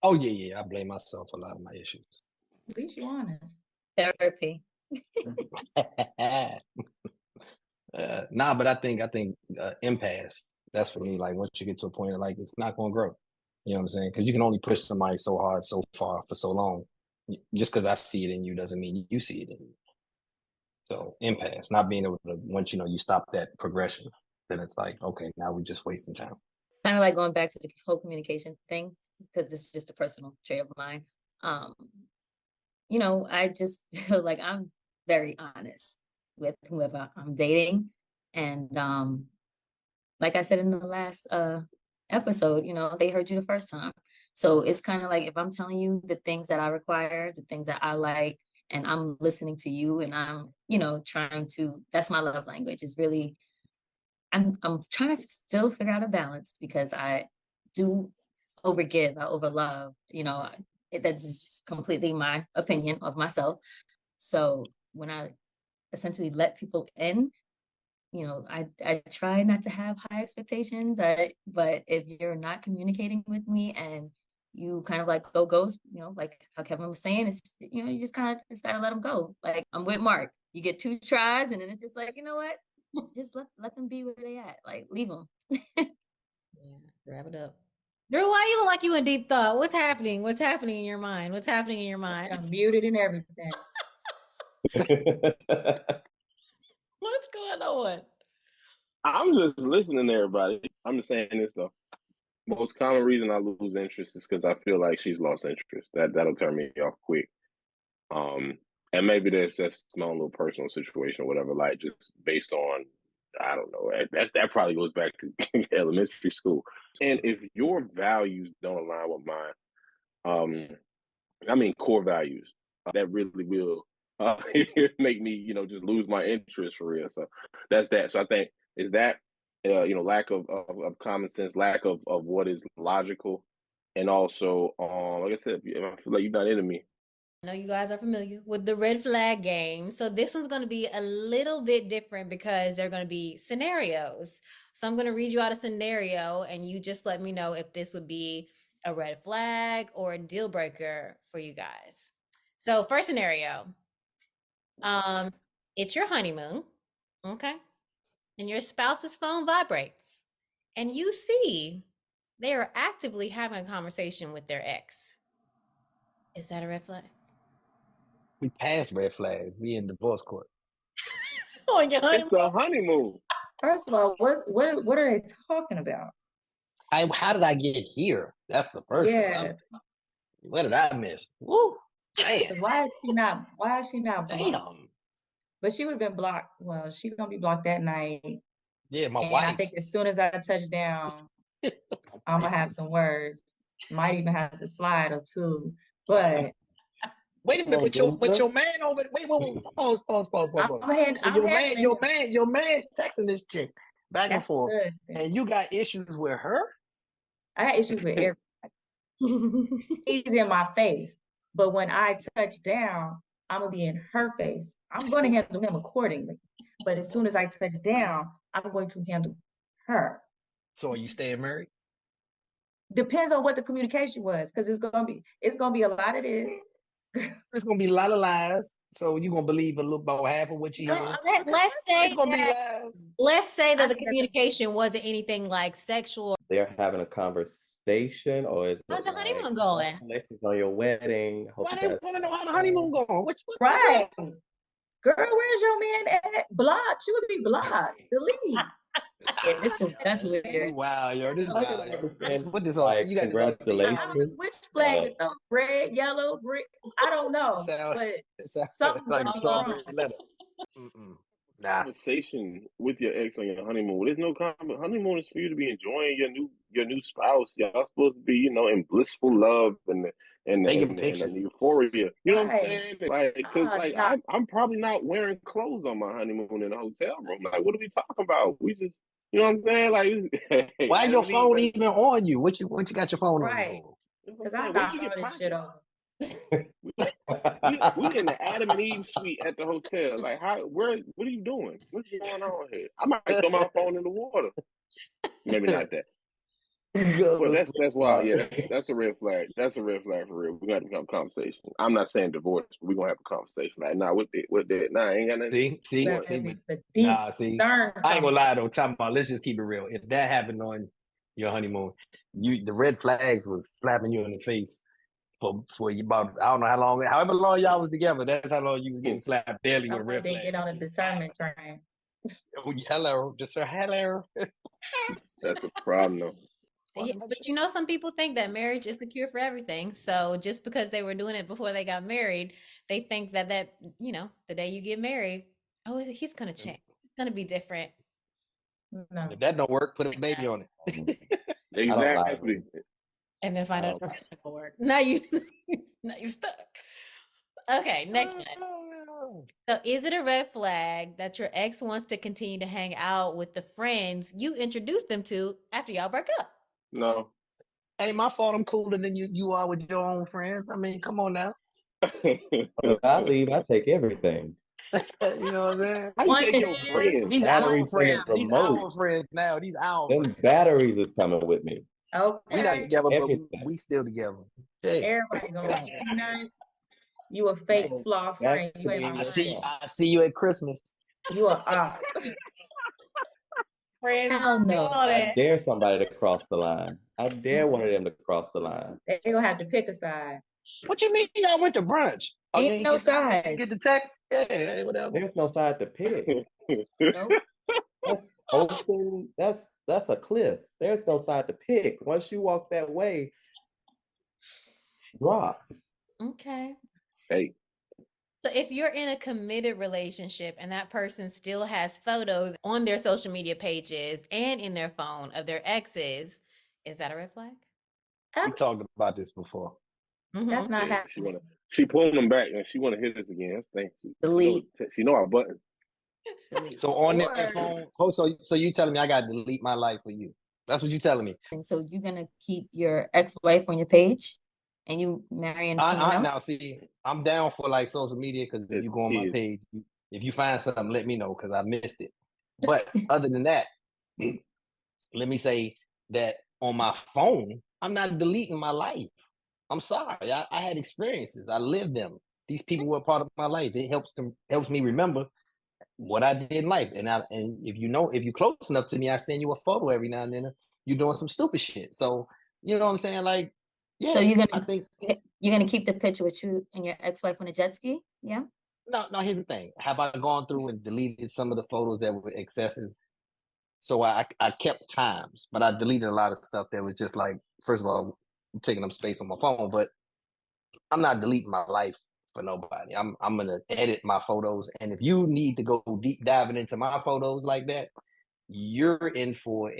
Oh yeah, I blame myself for a lot of my issues. At least you're honest. Therapy. Nah, but I think impasse. That's for me. Like once you get to a point of like it's not going to grow. You know what I'm saying? Because you can only push somebody so hard, so far, for so long. Just because I see it in you doesn't mean you see it in me. So impasse, not being able to, once you stop that progression, then it's like, okay, now we're just wasting time. Kind of like going back to the whole communication thing, because this is just a personal trait of mine. I just feel like I'm very honest with whoever I'm dating. And like I said in the last episode, they heard you the first time. So it's kind of like if I'm telling you the things that I require, the things that I like, and I'm listening to you and I'm, that's my love language is really, I'm trying to still figure out a balance because I do overgive, I overlove, that's just completely my opinion of myself. So when I essentially let people in, I try not to have high expectations, but if you're not communicating with me and you kind of like go ghost, like how Kevin was saying, it's, you just kind of just gotta let them go. Like I'm with Mark, you get 2 tries and then it's just like, you know what? Just let them be where they at. Like leave them. Yeah, wrap it up. Drew, why you look like you in deep thought? What's happening? What's happening in your mind? What's happening in your mind? I'm muted and everything. What's going on? I'm just listening to everybody. I'm just saying this though. Most common reason I lose interest is because I feel like she's lost interest. That'll turn me off quick. And maybe there's just my own little personal situation or whatever, like just based on, I don't know. That probably goes back to elementary school. And if your values don't align with mine, core values, that really will make me, just lose my interest for real. So that's that. So I think is that, lack of common sense, lack of what is logical, and also, like I said, I feel like you're not into me. I know you guys are familiar with the red flag game. So this one's going to be a little bit different because they're going to be scenarios. So I'm going to read you out a scenario and you just let me know if this would be a red flag or a deal breaker for you guys. So first scenario, it's your honeymoon, okay? And your spouse's phone vibrates and you see they are actively having a conversation with their ex. Is that a red flag? We passed red flags. We in divorce court. Oh, your honeymoon. It's the honeymoon. First of all, what are they talking about? How did I get here? That's the first thing. What did I miss? Woo! Damn. Why is she not blocked? Damn. But she would have been blocked. Well, she's gonna be blocked that night. Yeah, my and wife. I think as soon as I touch down, I'm gonna have some words. Might even have to slide or two. But wait a minute, with your man over there. Wait. Pause. So your man texting this chick back and forth, and you got issues with her? I got issues with everybody. He's in my face. But when I touch down, I'm gonna be in her face. I'm gonna handle him accordingly. But as soon as I touch down, I'm going to handle her. So are you staying married? Depends on what the communication was, because it's gonna be a lot of this. It's gonna be a lot of lies. So you're gonna believe a little about half of what you hear. Let's say It's gonna be that. lies. Let's say that I the think that's communication wasn't anything like sexual. They're having a conversation, or is How's it the like honeymoon going? congratulations on your wedding? Hope Why you they guys want to know how the have honeymoon fun. going? What? right. Girl, where's your man at? Blocked. She would be blocked. Delete. Yeah, that's You weird. wow, yo, this is I can wild, yo. understand Put this on. like You got this on speed. I don't know congratulations, which flag to but throw. Red, yellow, green. I don't know. Sound, But it's something's like a going on. strawberry letter. Mm-mm. Nah. Conversation with your ex on your honeymoon. There's no honeymoon is for you to be enjoying your new spouse. Y'all supposed to be, in blissful love Taking and the pictures. euphoria. You know what I'm Right. saying? Like, because like Nah. I'm probably not wearing clothes on my honeymoon in a hotel room. Like, what are we talking about? We just, you know what I'm saying? Like, hey, Why your Adam and Eve, phone baby. even on you? What you got your phone on you Right. for? You know what I'm Because I saying? Where knocked you all get this shit pockets? off. We in the Adam and Eve suite at the hotel. Like, what are you doing? What's going on here? I might throw my phone in the water. Maybe not that. Well, that's wild. Yeah, that's a red flag. That's a red flag for real. We got to have a conversation. I'm not saying divorce, but we're gonna have a conversation. Like, nah, what that? Nah, I ain't got nothing. See, What? but It's a deep, nah, see, stern I ain't gonna conversation. lie though. Talking about, let's just keep it real. If that happened on your honeymoon, the red flags was slapping you in the face for you about, I don't know how long, however long y'all was together. That's how long you was getting slapped daily with a red Somebody flag. get on a discernment train. Hello, just sir, hello. That's a problem, though. Yeah, but some people think that marriage is the cure for everything. So just because they were doing it before they got married, they think that the day you get married, oh, he's gonna change. It's gonna be different. No. If that don't work, put a baby on it. I don't lie. Exactly. And then find I out don't- it's not gonna work. Now you stuck. Okay, next one. So is it a red flag that your ex wants to continue to hang out with the friends you introduced them to after y'all broke up? No. Ain't my fault I'm cooler than you are with your own friends. I mean, come on now. If I leave, I take everything. You know what I'm saying? How you One take your hand, friends? These Battery our friends. sending These our remote. friends now. These our Them friends. batteries is coming with me. We not Okay. together, but Everything. we still together. Hey, Everybody gonna be nuts. You a fake flaw friend. You ain't my friend. I see you at Christmas. You a op. Hell no. I dare somebody to cross the line. I dare one of them to cross the line. They gonna have to pick a side. What you mean y'all went to brunch? Oh, you Ain't no side. get the text? Yeah, hey, whatever. There's no side to pick. Nope. That's open. That's a cliff. There's no side to pick. Once you walk that way, drop. Okay. Hey. So if you're in a committed relationship and that person still has photos on their social media pages and in their phone of their exes, is that a red flag? We talked about this before. That's not Yeah, happening. she pulling them back and she want to hit us again. Thank you. Delete. She know our buttons. Delete. So on Or- that phone, so you telling me I got to delete my life for you? That's what you telling me? And so you're gonna keep your ex-wife on your page, and you marrying someone else? Now see, I'm down for like social media because if you go on my page, if you find something, let me know because I missed it. But other than that, let me say that on my phone, I'm not deleting my life. I'm sorry. I had experiences. I lived them. These people were a part of my life. It helps me remember what I did in life. And if you're close enough to me, I send you a photo every now and then. You're doing some stupid shit. So you know what I'm saying? Like, yeah. So you're I think gonna keep the picture with you and your ex-wife on a jet ski? Yeah. no. Here's the thing. Have I gone through and deleted some of the photos that were excessive? So I kept times, but I deleted a lot of stuff that was just like, first of all, taking up space on my phone. But I'm not deleting my life for nobody. I'm gonna edit my photos, and if you need to go deep diving into my photos like that, you're in for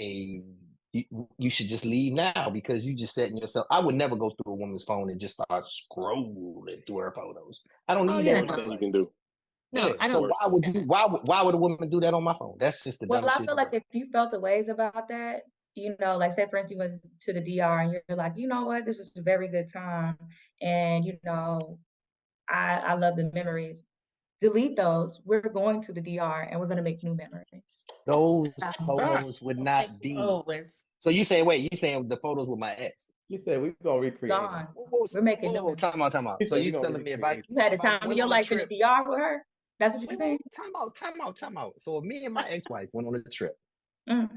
you should just leave now because you just setting yourself. I would never go through a woman's phone and just start scrolling through her photos. I don't need that in my Worst thing you life. can do. No, Yeah. I So don't. why would a woman do that on my phone? That's just the Well, dumbest I shit. feel like if you felt a ways about that, like say for instance you went to the DR and you're like, you know what, this is a very good time, and I love the memories. delete those. We're going to the DR and we're going to make new memories. Those photos would not be. Always. So you saying the photos with my ex? You said we're gonna recreate it. Gone. We're making new Whoa, memories. time out. You So said you we gonna telling me recreate You had a if I time in went your on a life in the trip? DR with her? That's what you're saying? Time out. So me and my ex-wife went on a trip, Mhm.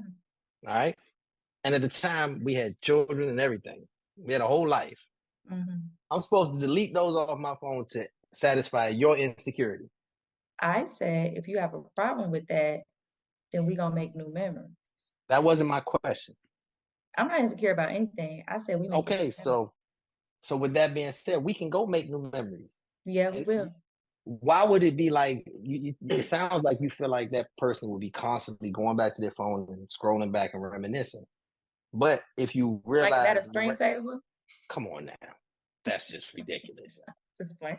all right? And at the time, we had children and everything. We had a whole life. Mhm. I'm supposed to delete those off my phone to satisfy your insecurity. I said, if you have a problem with that, then we're going to make new memories. That wasn't my question. I'm not insecure about anything. I said we make new Okay, memories. so with that being said, we can go make new memories. Yeah, we And will. why would it be like it sounds like you feel like that person would be constantly going back to their phone and scrolling back and reminiscing. But if you Like, is that a realize, screensaver? come on now, that's just ridiculous. Just playing.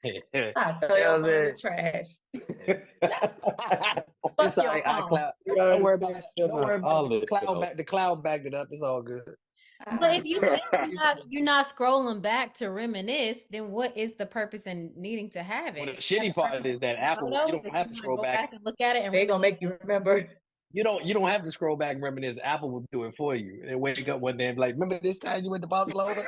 You I throw know your what phone in I'm the trash. It's Fuck all your right. phone. Don't worry about it. Don't worry about all it. this stuff. The cloud backed it up. It's all good. But if you say you're not scrolling back to reminisce, then what is the purpose in needing to have Well, the it? shitty part is that Apple, you Photos, don't if have you to wanna scroll go back. and look at it and They gonna make you remember. You don't have to scroll back and reminisce. Apple will do it for you. And wake up one day and be like, remember this time you went to Barcelona?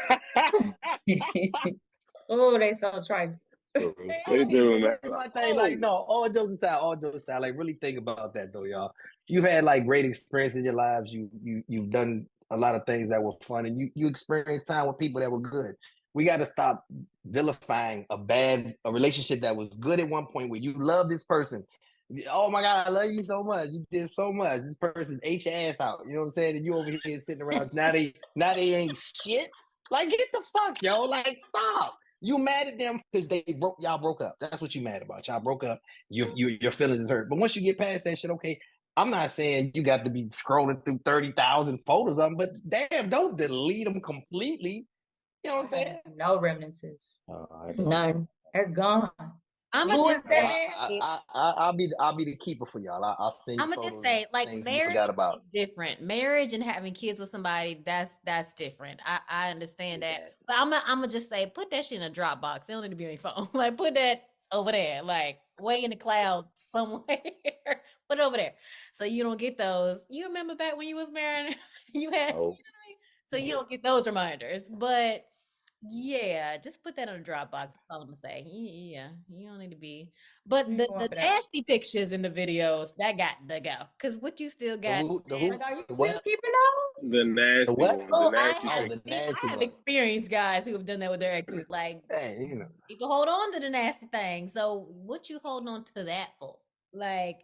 Oh, they so trite. They do, man. My thing, like, no, all jokes aside, like, really think about that though, y'all. You've had like great experience in your lives. You've done a lot of things that were fun, and you experienced time with people that were good. We got to stop vilifying a relationship that was good at one point where you love this person. Oh my God, I love you so much. You did so much. This person ate your ass out. You know what I'm saying? And you over here sitting around. Now they ain't shit. Like, get the fuck, yo. Like, stop. You mad at them because y'all broke up. That's what you mad about. Y'all broke up. Your feelings is hurt. But once you get past that shit, okay. I'm not saying you got to be scrolling through 30,000 photos of them, but damn, don't delete them completely. You know what I'm saying? No remnants. None. They're gone. I'm Who gonna is just that? say, I'll be the keeper for y'all. I'll send you I'm gonna photos just say, of like, things you marriage forgot about. is different. Marriage and having kids with somebody, that's different. I understand that, but I'm gonna just say, put that shit in a Dropbox. It don't need to be on your phone. Like, put that over there, like way in the cloud somewhere. Put it over there, so you don't get those. You remember back when you was married, you had, Oh. so you don't get those reminders. But yeah, just put that on a Dropbox. That's all I'm gonna say. Yeah, you don't need to be. But You the going for that. nasty pictures in the videos that got to go. Cause what you still got? The who? Like, are you The still what? keeping those? The nasty what? one. Oh, The nasty Oh, picture. the nasty I have one. experienced guys who have done that with their exes. Like, Hey, you know. people hold on to the nasty thing. So what you holding on to that for? Like,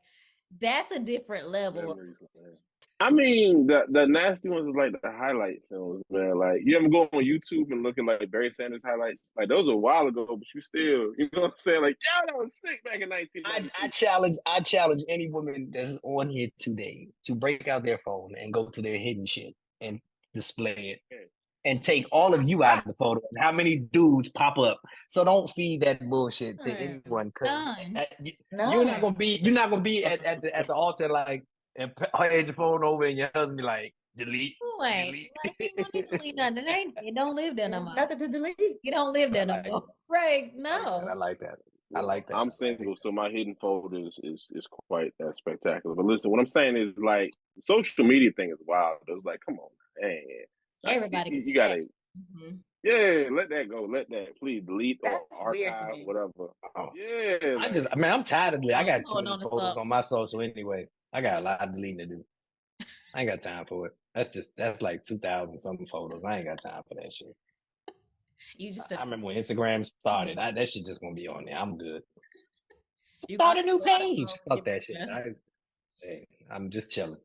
that's a different level. Memories, man. I mean, the nasty ones is like the highlight films, man. Like, you ever go on YouTube and look at like Barry Sanders highlights? Like, those were a while ago, but you still, you know what I'm saying? Like, yeah, that was sick back in 1992. I challenge any woman that's on here today to break out their phone and go to their hidden shit and display it and take all of you out of the photo and how many dudes pop up. So don't feed that bullshit to anyone because you're not gonna be at the altar like and hand your phone over and your husband be like delete. Who ain't? Delete. Like, you don't need to delete nothing. It don't live there no more. Nothing to delete. You don't live there no more. Right? I No. like that. I like that. I'm single, so my hidden folders is quite that spectacular. But listen, what I'm saying is like the social media thing is wild. It's like, come on, man. Everybody can see You gotta, that. yeah, let that go. Let that please delete or That's weird to archive, me. whatever. Oh. Yeah, I'm tired of deleting. I got too Hold many on to photos something. on my social anyway. I got a lot of deleting to do. I ain't got time for it. That's like 2,000 something photos. I ain't got time for that shit. You just I remember when Instagram started. That shit just gonna be on there. I'm good. you Start got a new to go page. to Fuck that shit. Instagram. I'm just chilling.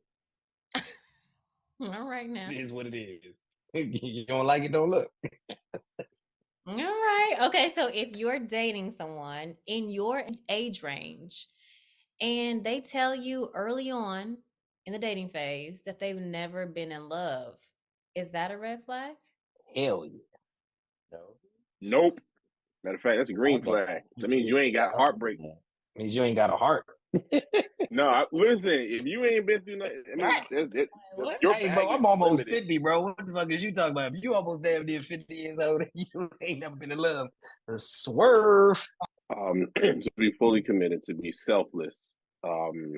All right now. It is what it is. You don't like it, don't look. All right. Okay, so if you're dating someone in your age range and they tell you early on in the dating phase that they've never been in love, is that a red flag? Hell yeah. No. nope. Matter of fact, that's a green flag. That means you ain't got heartbreak. Means you ain't got a heart. No, listen. If you ain't been through nothing, I mean, your Hey, bro, baggage I'm is almost limited. 50, bro. What the fuck is you talking about? If you almost damn near 50 years old and you ain't never been in love, swerve. To be fully committed, to be selfless, um,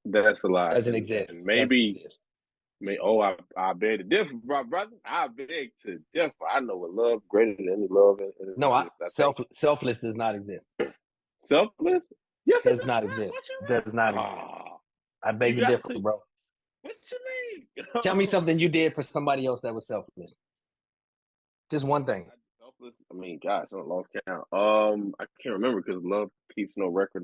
that's a lot, Doesn't and exist. Doesn't maybe exist. I beg to differ, brother. I beg to differ. I know a love greater than any love in No, existence. I think selfless does not exist. selfless. Yes, it Does does. not exist. What you Does not mean? exist. Oh, I you beg to got differ, to. bro. What you mean? Tell me something you did for somebody else that was selfless. Just one thing. Selfless. I mean, gosh, I lost count. I can't remember because love keeps no record.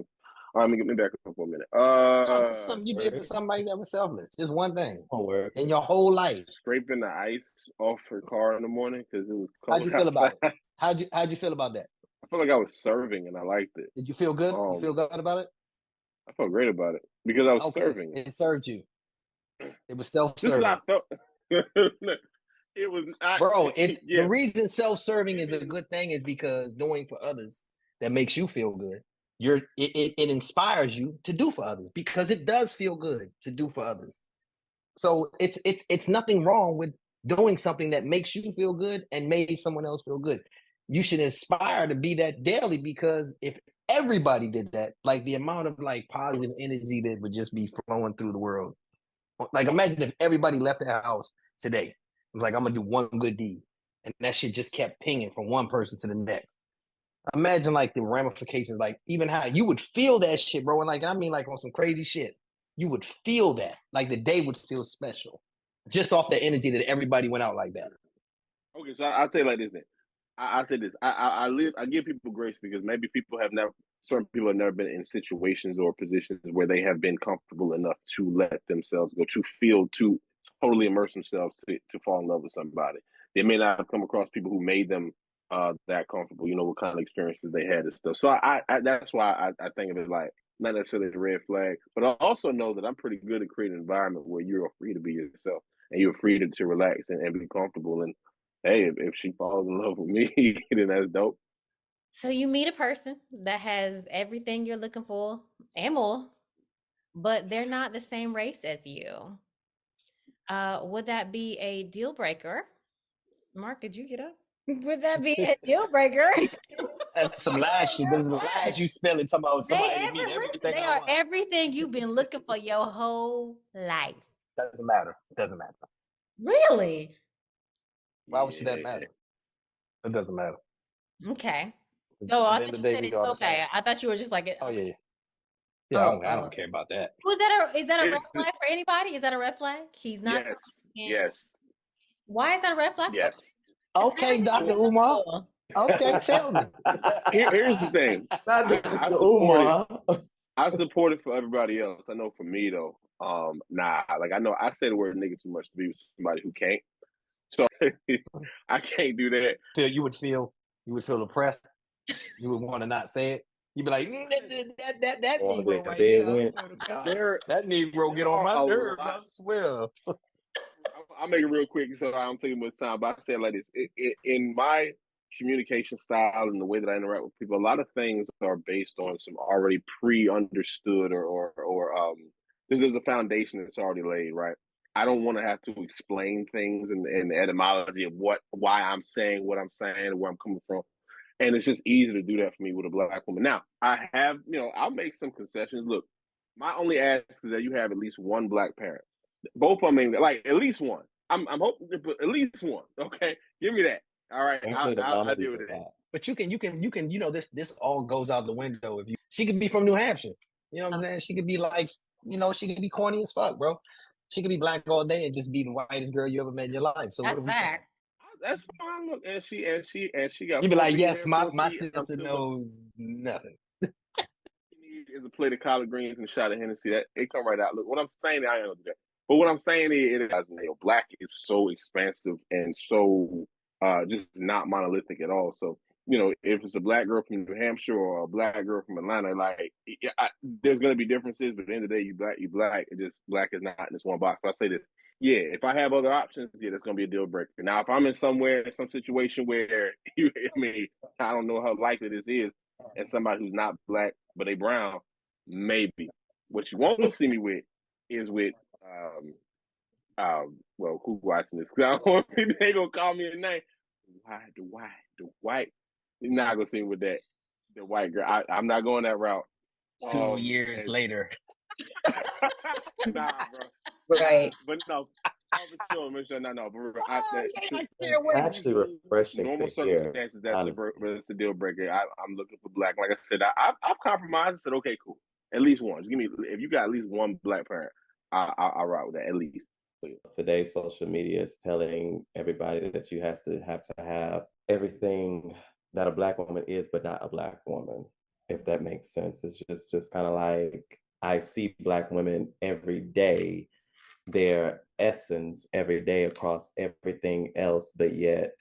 All right, let me get me back up for a minute. No, just something you did for somebody that was selfless. Just one thing Homework. in your whole life. Scraping the ice off her car in the morning because it was How'd cold you feel outside. about it? How'd you feel about that? I felt like I was serving and I liked it. Did you feel good? You Um, feel good about it? I felt great about it because I was Okay, serving. it served you. It was Just as I self-serving. felt. It was not. Bro, the Yes, reason self-serving it is a is. good thing is because doing for others that makes you feel good. It inspires you to do for others because it does feel good to do for others. So it's nothing wrong with doing something that makes you feel good and made someone else feel good. You should aspire to be that daily because if everybody did that, like the amount of like positive energy that would just be flowing through the world. Like imagine if everybody left their house today. It was like I'm gonna do one good deed, and that shit just kept pinging from one person to the next. Imagine like the ramifications, like even how you would feel that shit, bro. And like I mean, like on some crazy shit, you would feel that. Like the day would feel special, just off the energy that everybody went out like that. Okay, so I'll tell you like this then. I say this. I give people grace because maybe people have never certain people have never been in situations or positions where they have been comfortable enough to let themselves go, to feel, to totally immerse themselves to fall in love with somebody. They may not have come across people who made them that comfortable, what kind of experiences they had and stuff. So I that's why I think of it like not necessarily a red flag, but I also know that I'm pretty good at creating an environment where you're free to be yourself and you're free to relax and be comfortable. And hey, if she falls in love with me, then that's dope. So you meet a person that has everything you're looking for and more, but they're not the same race as you. Would that be a deal breaker? Mark, did you get up? Would that be a deal breaker? That's some lies shit. Those are the lies you spelling talking about somebody to meet Listen, everything they I are want. everything you've been looking for your whole life. Doesn't matter. It doesn't matter. Really? Why should that Yeah. matter? It doesn't matter. Okay. At So the I end thought of you the day, said we it's all the same. okay. I thought you were just like, Oh okay. yeah, yeah. Oh, I don't care about that. is that a red It's flag for anybody? Is that a red flag? He's not yes, coming in. yes, Why is that a red flag for? yes. It's Okay, everything Dr. you're looking Umar. for. Okay, tell me. Here's the thing. Not I Dr. support it. Umar. I support it for everybody else. I know for me though, nah. Like I know I say the word nigga too much to be with somebody who can't. So I can't do that. You would feel oppressed. You would want to not say it. You'd be like, that Oh, Negro yeah, right they there. I went. swear to God. There, That Negro there get on are my a nerves, lot. I swear. I'll make it real quick so I don't take much time. But I say it like this: in my communication style and the way that I interact with people, a lot of things are based on some already pre-understood or there's a foundation that's already laid, right? I don't want to have to explain things and the etymology of why I'm saying what I'm saying and where I'm coming from. And it's just easy to do that for me with a black woman. Now, I have, I'll make some concessions. Look, my only ask is that you have at least one black parent. Both of them, like at least one. I'm hoping, but at least one. Okay, give me that. All right, Hopefully the mama I'll be deal with that. black. But this all goes out the window if she could be from New Hampshire. You know what I'm saying? She could be like, she could be corny as fuck, bro. She could be black all day and just be the whitest girl you ever met in your life. So what That's are we saying? fact. That's fine. Look, and she got You'd be four like, big yes, hair, my pussy. I'm sister still knows nothing. need is a plate of collard greens and a shot of Hennessy. That it come right out. Look, what I'm saying, I don't do that. But what I'm saying is, black is so expansive and so just not monolithic at all. So if it's a black girl from New Hampshire or a black girl from Atlanta, like there's gonna be differences. But at the end of the day, you black. It just black is not in this one box. But I say this. Yeah, if I have other options, yeah, that's gonna be a deal breaker. Now, if I'm in some situation where I don't know how likely this is, and somebody who's not black but they brown, maybe. What you won't see me with is with well, who's watching this? They gonna call me a name. The white. You're not gonna see me with that. The white girl. I'm not going that route. 2 years later. Nah, bro. Right. But no, for sure, Michelle. No, bro. Can't wait. Actually refreshing Normal to hear, circumstances, honestly. that's the deal breaker. I'm looking for black. Like I said, I've compromised and said, okay, cool. At least one. Just give me, if you got at least one black parent, I'll ride with that at least. Today, social media is telling everybody that you have to have everything that a black woman is, but not a black woman, if that makes sense. It's just kind of like I see black women every day, their essence every day across everything else, but yet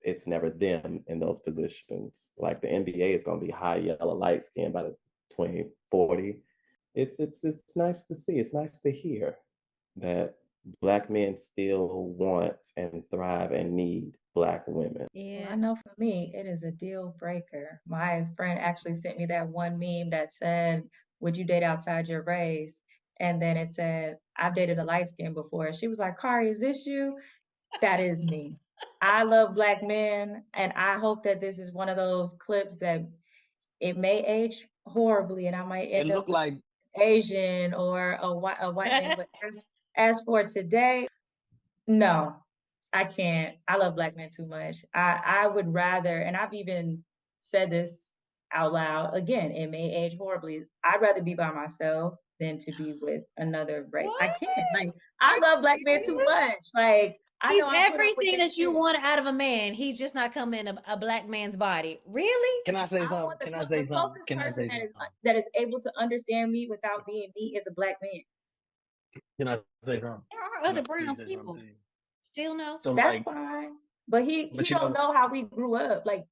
it's never them in those positions. Like the NBA is going to be high yellow, light skin by the 2040. It's nice to see. It's nice to hear that black men still want and thrive and need black women. Well, I know for me, it is a deal breaker. My friend actually sent me that one meme that said, "Would you date outside your race?" And then it said, "I've dated a light skin before." She was like, "Kari, is this you?" That is me. I love black men, and I hope that this is one of those clips that it may age horribly, and I might It end up looked with like Asian or a white man. But as for today, no, I can't. I love black men too much. I would rather, and I've even said this out loud. Again, it may age horribly. I'd rather be by myself than to be with another race. I What? can't. Like, Are I you love black men too serious? much. Like, I He's know I put up with everything this that you shit. want out of a man. He's just not coming in a black man's body. Really? can I say I something? want the Can I the say something? closest Can I person say that is something? that is able to understand me without being me is a black man. Can I say something? There are Can I other brown please say something people. to you? Still no. So That's like, fine. But he but you don't know, know how we grew up. Like,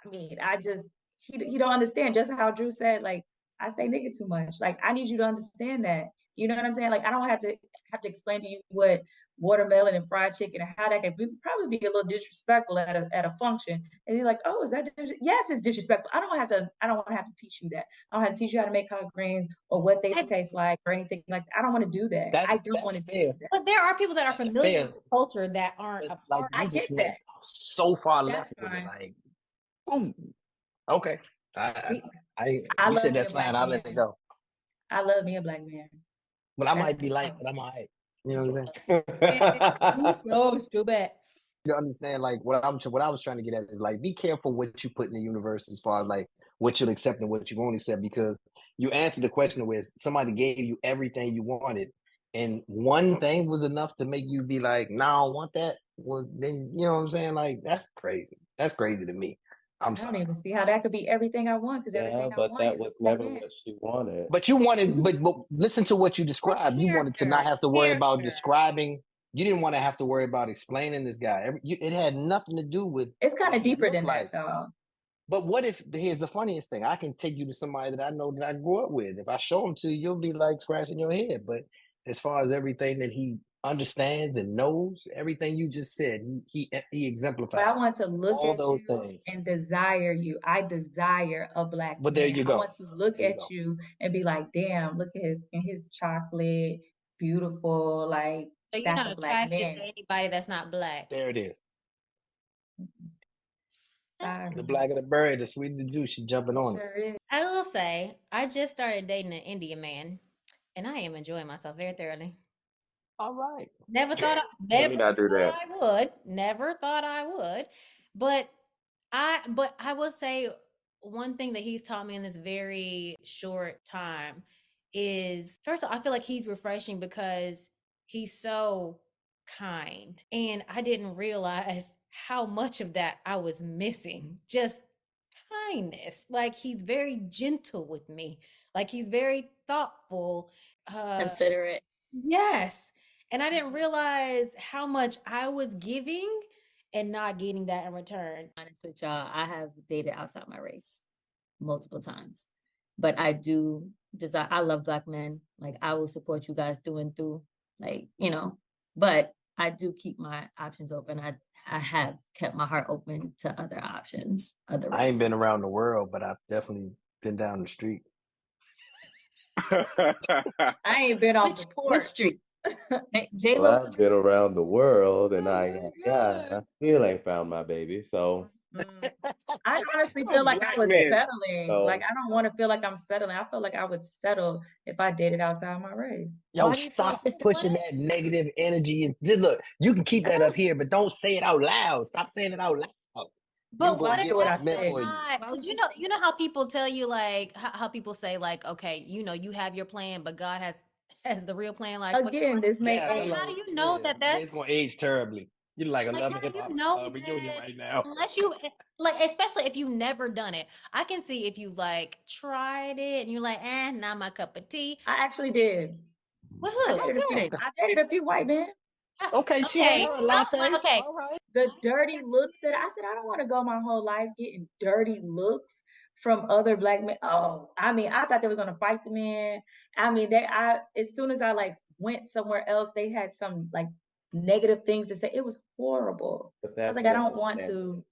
I mean, I just he don't understand. Just how Drew said, like, I say nigga too much. Like, I need you to understand that. You know what I'm saying? Like, I don't have to explain to you what watermelon and fried chicken and how that can probably be a little disrespectful at a function. And you're like, oh, is that yes, it's disrespectful. I don't want to have to teach you that. I don't have to teach you how to make collard greens or what they taste like or anything like that. I don't want to do that. I don't want that's to do fair. that. But there are people that are That's familiar fair. with the culture that aren't But a like, part I you of it. get just went that. so far That's left with it. fine. Like, boom. Okay. I, We, I, I you love said me a that's black fine. I'll let it man. go. I love me a black man. But I That's might be just light, me. but I'm all right. You know what I'm saying? You so stupid. You understand? Like what I was trying to get at is like, be careful what you put in the universe as far as like what you'll accept and what you won't accept, because you answered the question where somebody gave you everything you wanted, and one thing was enough to make you be like, "No, nah, I don't want that." Well, then you know what I'm saying? Like that's crazy. That's crazy to me. I'm I don't sorry. even see how that could be everything I want because Yeah, everything I but want that is a was black never man. what she wanted. But you wanted, but listen to what you Or described. You wanted to not character. have to worry about Character. describing. You didn't want to have to worry about explaining this guy. It had nothing to do with It's kind what of he deeper looked than like. that, though. But what if, here's the funniest thing, I can take you to somebody that I know that I grew up with. If I show him to you, you'll be like scratching your head. But as far as everything that he understands and knows, everything you just said, he But I exemplifies want to look all at those you things. and desire you. I desire a black But there man. you I go. want to look There you at go. you and be like, damn, look at his chocolate, beautiful. Like, So you're that's not a black attracted to man. anybody that's not black. There it is. That's The Sorry. blacker the berry, the sweeter the juice. She jumping It on it. sure is. I will say, I just started dating an Indian man, and I am enjoying myself very thoroughly. All right. Never thought I Let me never not do thought that. I would. Never thought I would. But I will say one thing that he's taught me in this very short time is, first of all, I feel like he's refreshing because he's so kind. And I didn't realize how much of that I was missing. Just kindness. Like he's very gentle with me. Like he's very thoughtful. Considerate. Yes. And I didn't realize how much I was giving and not getting that in return. Honest with y'all, I have dated outside my race multiple times, but I do desire. I love black men. Like I will support you guys through and through. Like but I do keep my options open. I have kept my heart open to other options, other I ain't races. been around the world, but I've definitely been down the street. I ain't been off the Which porch. street? J Well, Lo I've Street. been around the world and Oh I my got, God. I still ain't found my baby. So I honestly I'm a feel like I black was man. settling. Like, I don't want to feel like I'm settling. I feel like I would settle if I dated outside my race. Yo, Why do you feel like stop you're still pushing on that negative energy. And look, you can keep that up here, but don't say it out loud. Stop saying it out loud. You But gonna what Watch if get what I what's that's meant just say. for you. not? Why Because would you you know how people tell you like how people say like, okay, you have your plan, but God has the real plan. Like for Again, this may Yes, like, age. how do hello. you know Yeah, that yeah, it's that's gonna age terribly. You're like a like love how and do hip you hop know reunion that right now. unless you like especially if you've never done it. I can see if you like tried it and you're like, not my cup of tea. I actually did. With I who? oh dated a few. good. I dated a few white men. Okay, she had Okay. her a I latte. don't okay. All right. The dirty looks that I said, I don't want to go my whole life getting dirty looks from other black men. Oh, I mean, I thought they were gonna fight the men. I mean, as soon as I like went somewhere else, they had some like negative things to say. It was horrible. But I was that's like, the double standard.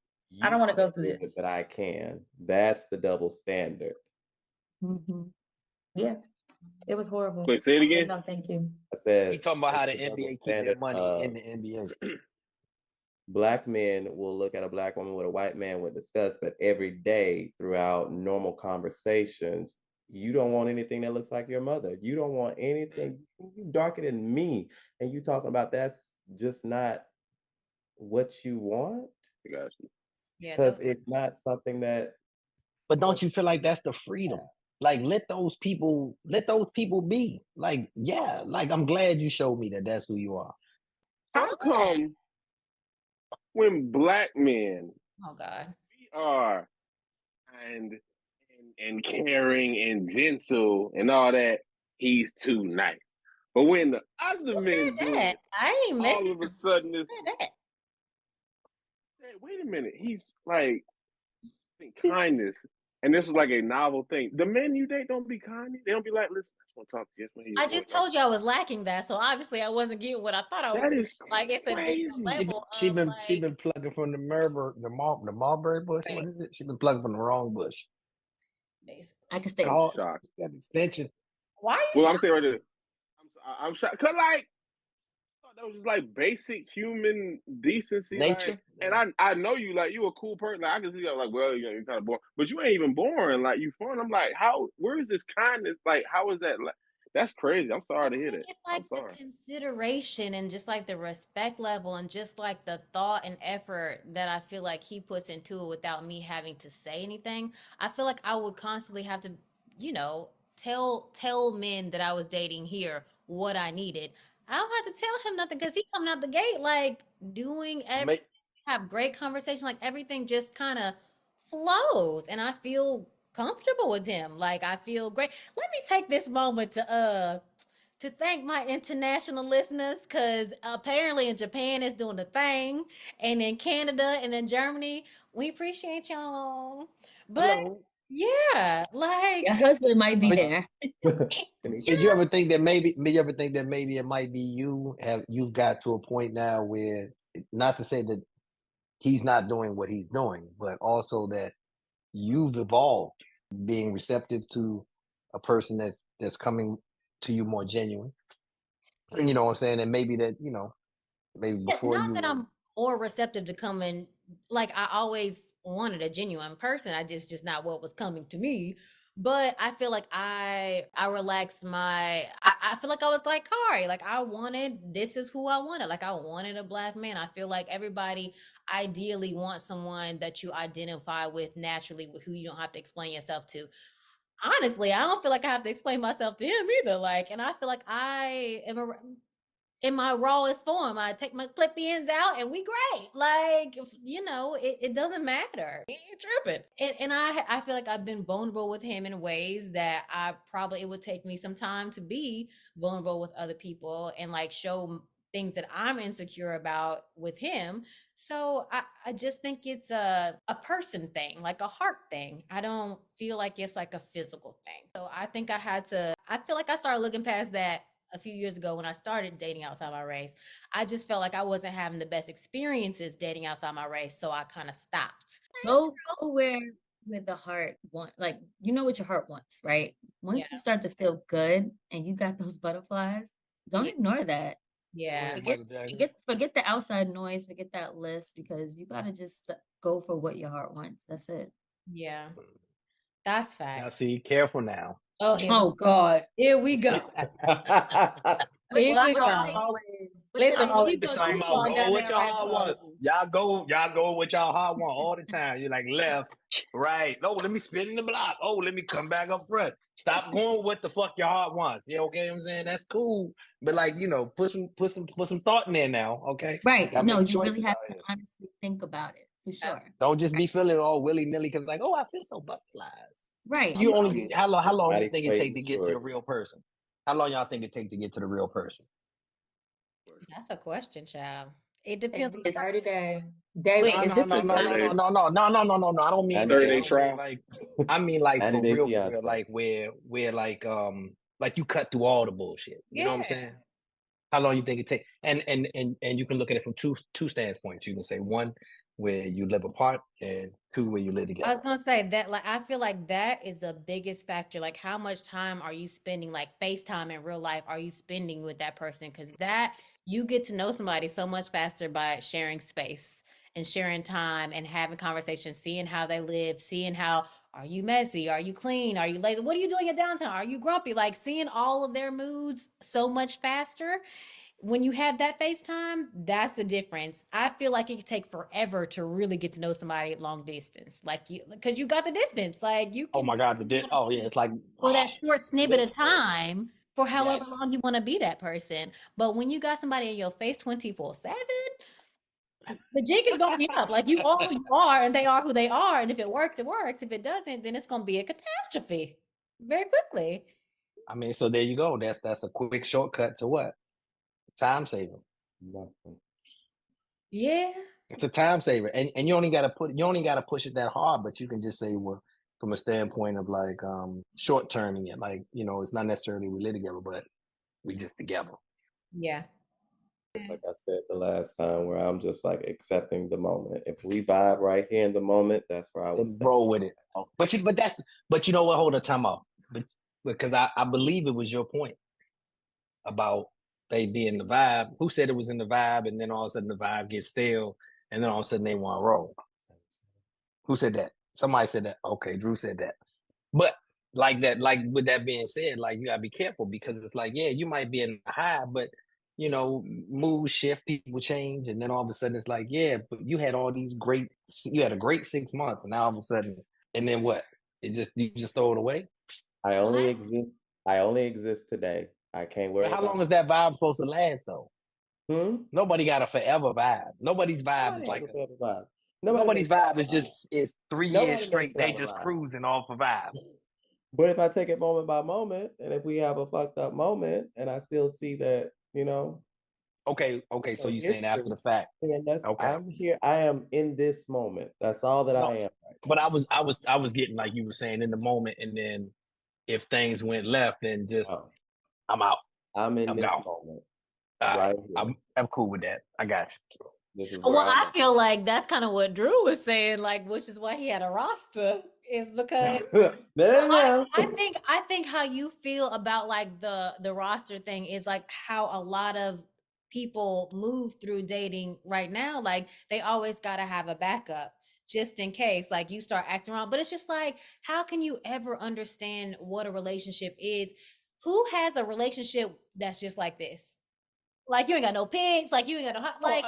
I don't You want to go can't through do it, this. but I can. That's the double standard. Mm-hmm. Yeah, it was horrible. Wait, say it I said, again. no, thank you. I said He talking about how it's the the double NBA keep their standard money in of the NBA. black men will look at a black woman with a white man would discuss, but every day throughout normal conversations, you don't want anything that looks like your mother. You don't want anything you darker than me. And you talking about that's just not what you want? I got you. Yeah, Because it's not something that But don't you feel like that's the freedom? Like let those people be. Like, yeah, like I'm glad you showed me that that's who you are. How come when black men oh God. we are kind and caring and gentle and all that, he's too nice. But when the other Who men said do that? it, I ain't met all of a sudden it's who said that. hey, wait a minute, he's like kindness. And this is like a novel thing. The men you date don't be kind. They don't be like, listen, I just want to talk to you. That's what he I is. just told you I was lacking that, so obviously I wasn't getting what I thought I was That getting. is Like it's a different crazy. level She of been she like been plugging from the mulberry bush. What is it? She been plugging from the wrong bush. basically. I can stay. I'm Oh, shocked. that extension. Why are you Well, I'm shocked? saying right there, I'm shocked. Cause like that was just like basic human decency. Like, Nature. and Yeah. I know you like you a cool person. Like I can see that. Like, well, you're kind of boring, but you ain't even boring. Like you fun. I'm like, how? Where is this kindness? Like, how is that? Like, that's crazy. I'm I sorry to hear think that. it's I'm like the sorry. consideration and just like the respect level and just like the thought and effort that I feel like he puts into it without me having to say anything. I feel like I would constantly have to, tell men that I was dating here what I needed. I don't have to tell him nothing because he coming out the gate like doing everything, Make have great conversation, like everything just kind of flows, and I feel comfortable with him. Like I feel great. Let me take this moment to thank my international listeners because apparently in Japan it's doing the thing, and in Canada and in Germany, we appreciate y'all. But hello. yeah, like, Your husband might be But there. did you ever think that maybe it might be you? Have you got to a point now where, not to say that he's not doing what he's doing, but also that you've evolved, being receptive to a person that's coming to you more genuine. You know what I'm saying? And maybe that, maybe yeah, before not you that were I'm more receptive to coming. Like I always wanted a genuine person. I just not what was coming to me. But I feel like I relaxed I feel like I was like Kari. Like I wanted this is who I wanted. Like I wanted a black man. I feel like everybody ideally wants someone that you identify with naturally, with who you don't have to explain yourself to. Honestly, I don't feel like I have to explain myself to him either. Like, and I feel like I am in my rawest form. I take my clip ins out and we great. Like, it doesn't matter. He ain't tripping. And I feel like I've been vulnerable with him in ways that it would take me some time to be vulnerable with other people and like show things that I'm insecure about with him. So I just think it's a person thing, like a heart thing. I don't feel like it's like a physical thing. So I feel like I started looking past that a few years ago when I started dating outside my race. I just felt like I wasn't having the best experiences dating outside my race, so I kind of stopped. Go where the heart want, like you know what your heart wants, right? Yeah. Once you start to feel good and you got those butterflies, don't Yeah. ignore that. Yeah. Forget the outside noise, forget that list, because you gotta just go for what your heart wants. That's it. Yeah. That's Now, fact. see, careful now. Oh, Oh God. here we go. Here we go. Listen, Always you be go talking too about far go down with that your rabbit heart hole. want. Y'all go with your heart want all the time. You're like left, right. Oh, let me spin in the block. Oh, let me come back up front. Stop going with the fuck your heart wants. Yeah, okay, I'm saying that's cool. But like, put some thought in there now, okay? Right. Gotta No, make you really choices have out to here. honestly think about it for sure. Don't just be feeling all willy-nilly because like, oh, I feel so butterflies. Right. You only how long Not you think it take equating to get to the maturity. real person? How long y'all think it take to get to the real person? That's a question, child. It depends on the 30 person. days. Wait, is this No. like I don't mean 30 like, day I don't mean trial. like, I mean like 90 for Day real, Fiance. like where like you cut through all the bullshit. You know what I'm Yeah. saying? How long you think it take? And you can look at it from two standpoints. You can say one where you live apart, and two where you live I together. was gonna say that, like, I feel like that is the biggest factor. Like, how much time are you spending, like FaceTime in real life, are you spending with that person? Because that you get to know somebody so much faster by sharing space and sharing time and having conversations, seeing how they live, seeing how are you messy, are you clean, are you lazy, what are you doing at downtime, are you grumpy? Like seeing all of their moods so much faster when you have that FaceTime, that's the difference. I feel like it could take forever to really get to know somebody at long distance. Like you, because you got the distance. Like you Oh can my God, oh yeah, it's like for that short snippet of literally. time for however Yes. long you want to be that person. But when you got somebody in your face 24/7, the jig is gonna be up. Like you are who you are, and they are who they are. And if it works, it works. If it doesn't, then it's gonna be a catastrophe very quickly. I mean, so there you go. That's a quick shortcut to what? Time saver. Nothing. Yeah. It's a time saver, and you only got to push it that hard, but you can just say, well, from a standpoint of like short terming it, like it's not necessarily we live together, but we just together. Yeah. It's like I said the last time, where I'm just like accepting the moment. If we vibe right here in the moment, that's where I will And stay. roll with it. But you know what? Hold a time out, because I believe it was your point about they being the vibe. Who said it was in the vibe, and then all of a sudden the vibe gets stale, and then all of a sudden they want to roll. Who said that? Somebody said that. Okay, Drew said that. But like that, like with that being said, like you gotta be careful because it's like, yeah, you might be in a high, but mood shift, people change, and then all of a sudden it's like, yeah, but you had you had a great 6 months, and now all of a sudden, and then what? You just throw it away. I only exist. I only exist today. I can't worry But how about long is that vibe supposed to last though? Nobody got a forever vibe. Nobody's vibe is like a forever vibe. nobody's vibe is just 3 years Nobody makes straight. They forever just vibe. cruising off a vibe. But if I take it moment by moment, and if we have a fucked up moment, and I still see that, Okay. So you saying after the fact? and that's Okay. I'm here. I am in this moment. That's all that I am. But I was getting like you were saying in the moment, and then if things went left, then just I'm out. I'm in this gone. moment. Right. I'm cool with that. I got you. This is Well, I feel like that's kind of what Drew was saying, like, which is why he had a roster, is because I think how you feel about like the roster thing is like how a lot of people move through dating right now. Like they always gotta have a backup just in case like you start acting wrong. But it's just like, how can you ever understand what a relationship is? Who has a relationship that's just like this? Like you ain't got no pigs, like you ain't got no like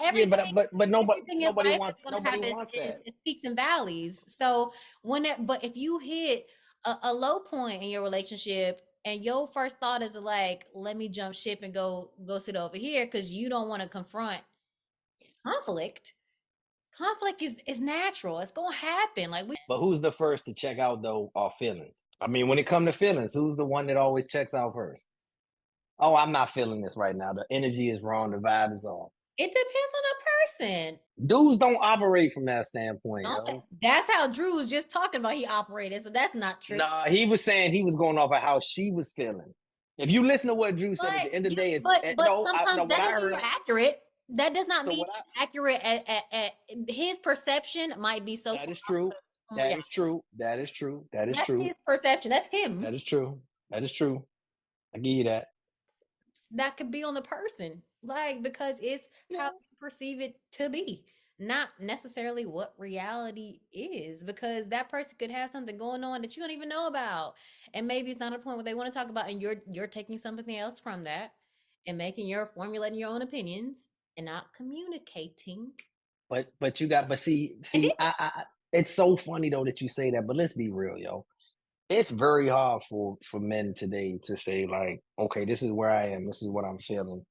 everything. Yeah, but nobody Everything in life wants is gonna have its that. peaks and valleys. So but if you hit a low point in your relationship and your first thought is like, let me jump ship and go sit over here because you don't want to confront conflict. Conflict is natural. It's gonna happen. But who's the first to check out though our feelings? I mean, when it comes to feelings, who's the one that always checks out first? Oh, I'm not feeling this right now. The energy is wrong. The vibe is off. It depends on the person. Dudes don't operate from that standpoint. That's how Drew was just talking about he operated, so that's not true. Nah, he was saying he was going off of how she was feeling. If you listen to what Drew said at the end of the day, it's sometimes that doesn't mean accurate. That does not mean accurate. At his perception might be so. That is true. That is true. That's his perception. That's him. That is true. I give you that. that could be on the person, like, because it's how you perceive it to be, not necessarily what reality is, because that person could have something going on that you don't even know about, and maybe it's not a point where they want to talk about, and you're taking something else from that and formulating your own opinions and not communicating. But you got, but see, it's so funny though that you say that. But let's be real, yo. It's very hard for men today to say like, okay, this is where I am, this is what I'm feeling,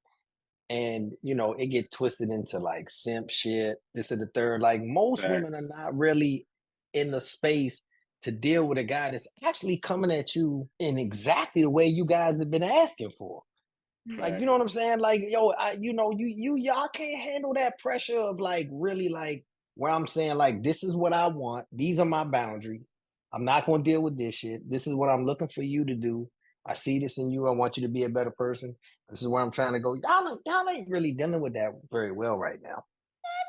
and it get twisted into like simp shit, this is the third. Like most women are Facts. not really in the space to deal with a guy that's actually coming at you in exactly the way you guys have been asking for. Like, you know Facts. what I'm saying? Like, yo, y'all can't handle that pressure of like really like where I'm saying like this is what I want. These are my boundaries. I'm not gonna deal with this shit. This is what I'm looking for you to do. I see this in you. I want you to be a better person. This is where I'm trying to go. Y'all ain't really dealing with that very well right now.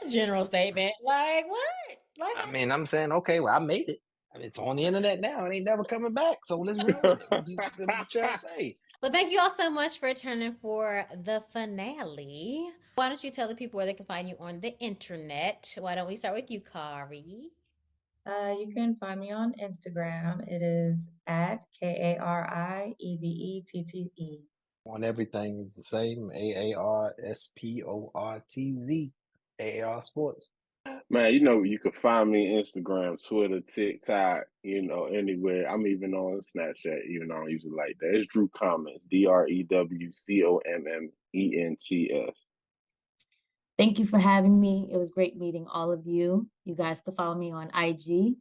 That's a general statement. Like what? Like I mean, I'm saying, okay, well, I made it. I mean, it's on the internet now. It ain't never coming back. So let's run with it. What you trying to say? Well, thank you all so much for returning for the finale. Why don't you tell the people where they can find you on the internet? Why don't we start with you, Kari? You can find me on Instagram. It is at KariEveeTTE. On everything is the same. AARSPORTZ. AAR Sports. Man, you can find me Instagram, Twitter, TikTok, anywhere. I'm even on Snapchat, even though I don't use it like that. It's Drew Comments, DREWCOMMENTS. Thank you for having me. It was great meeting all of you. You guys can follow me on IG,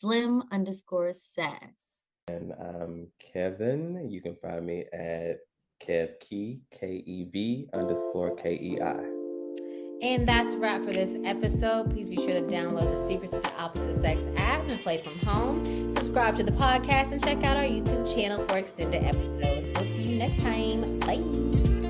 slim_sass. And I'm Kevin. You can find me at KevKey, KEV_KEI. And that's a wrap for this episode. Please be sure to download the Secrets of the Opposite Sex app and play from home. Subscribe to the podcast and check out our YouTube channel for extended episodes. We'll see you next time. Bye.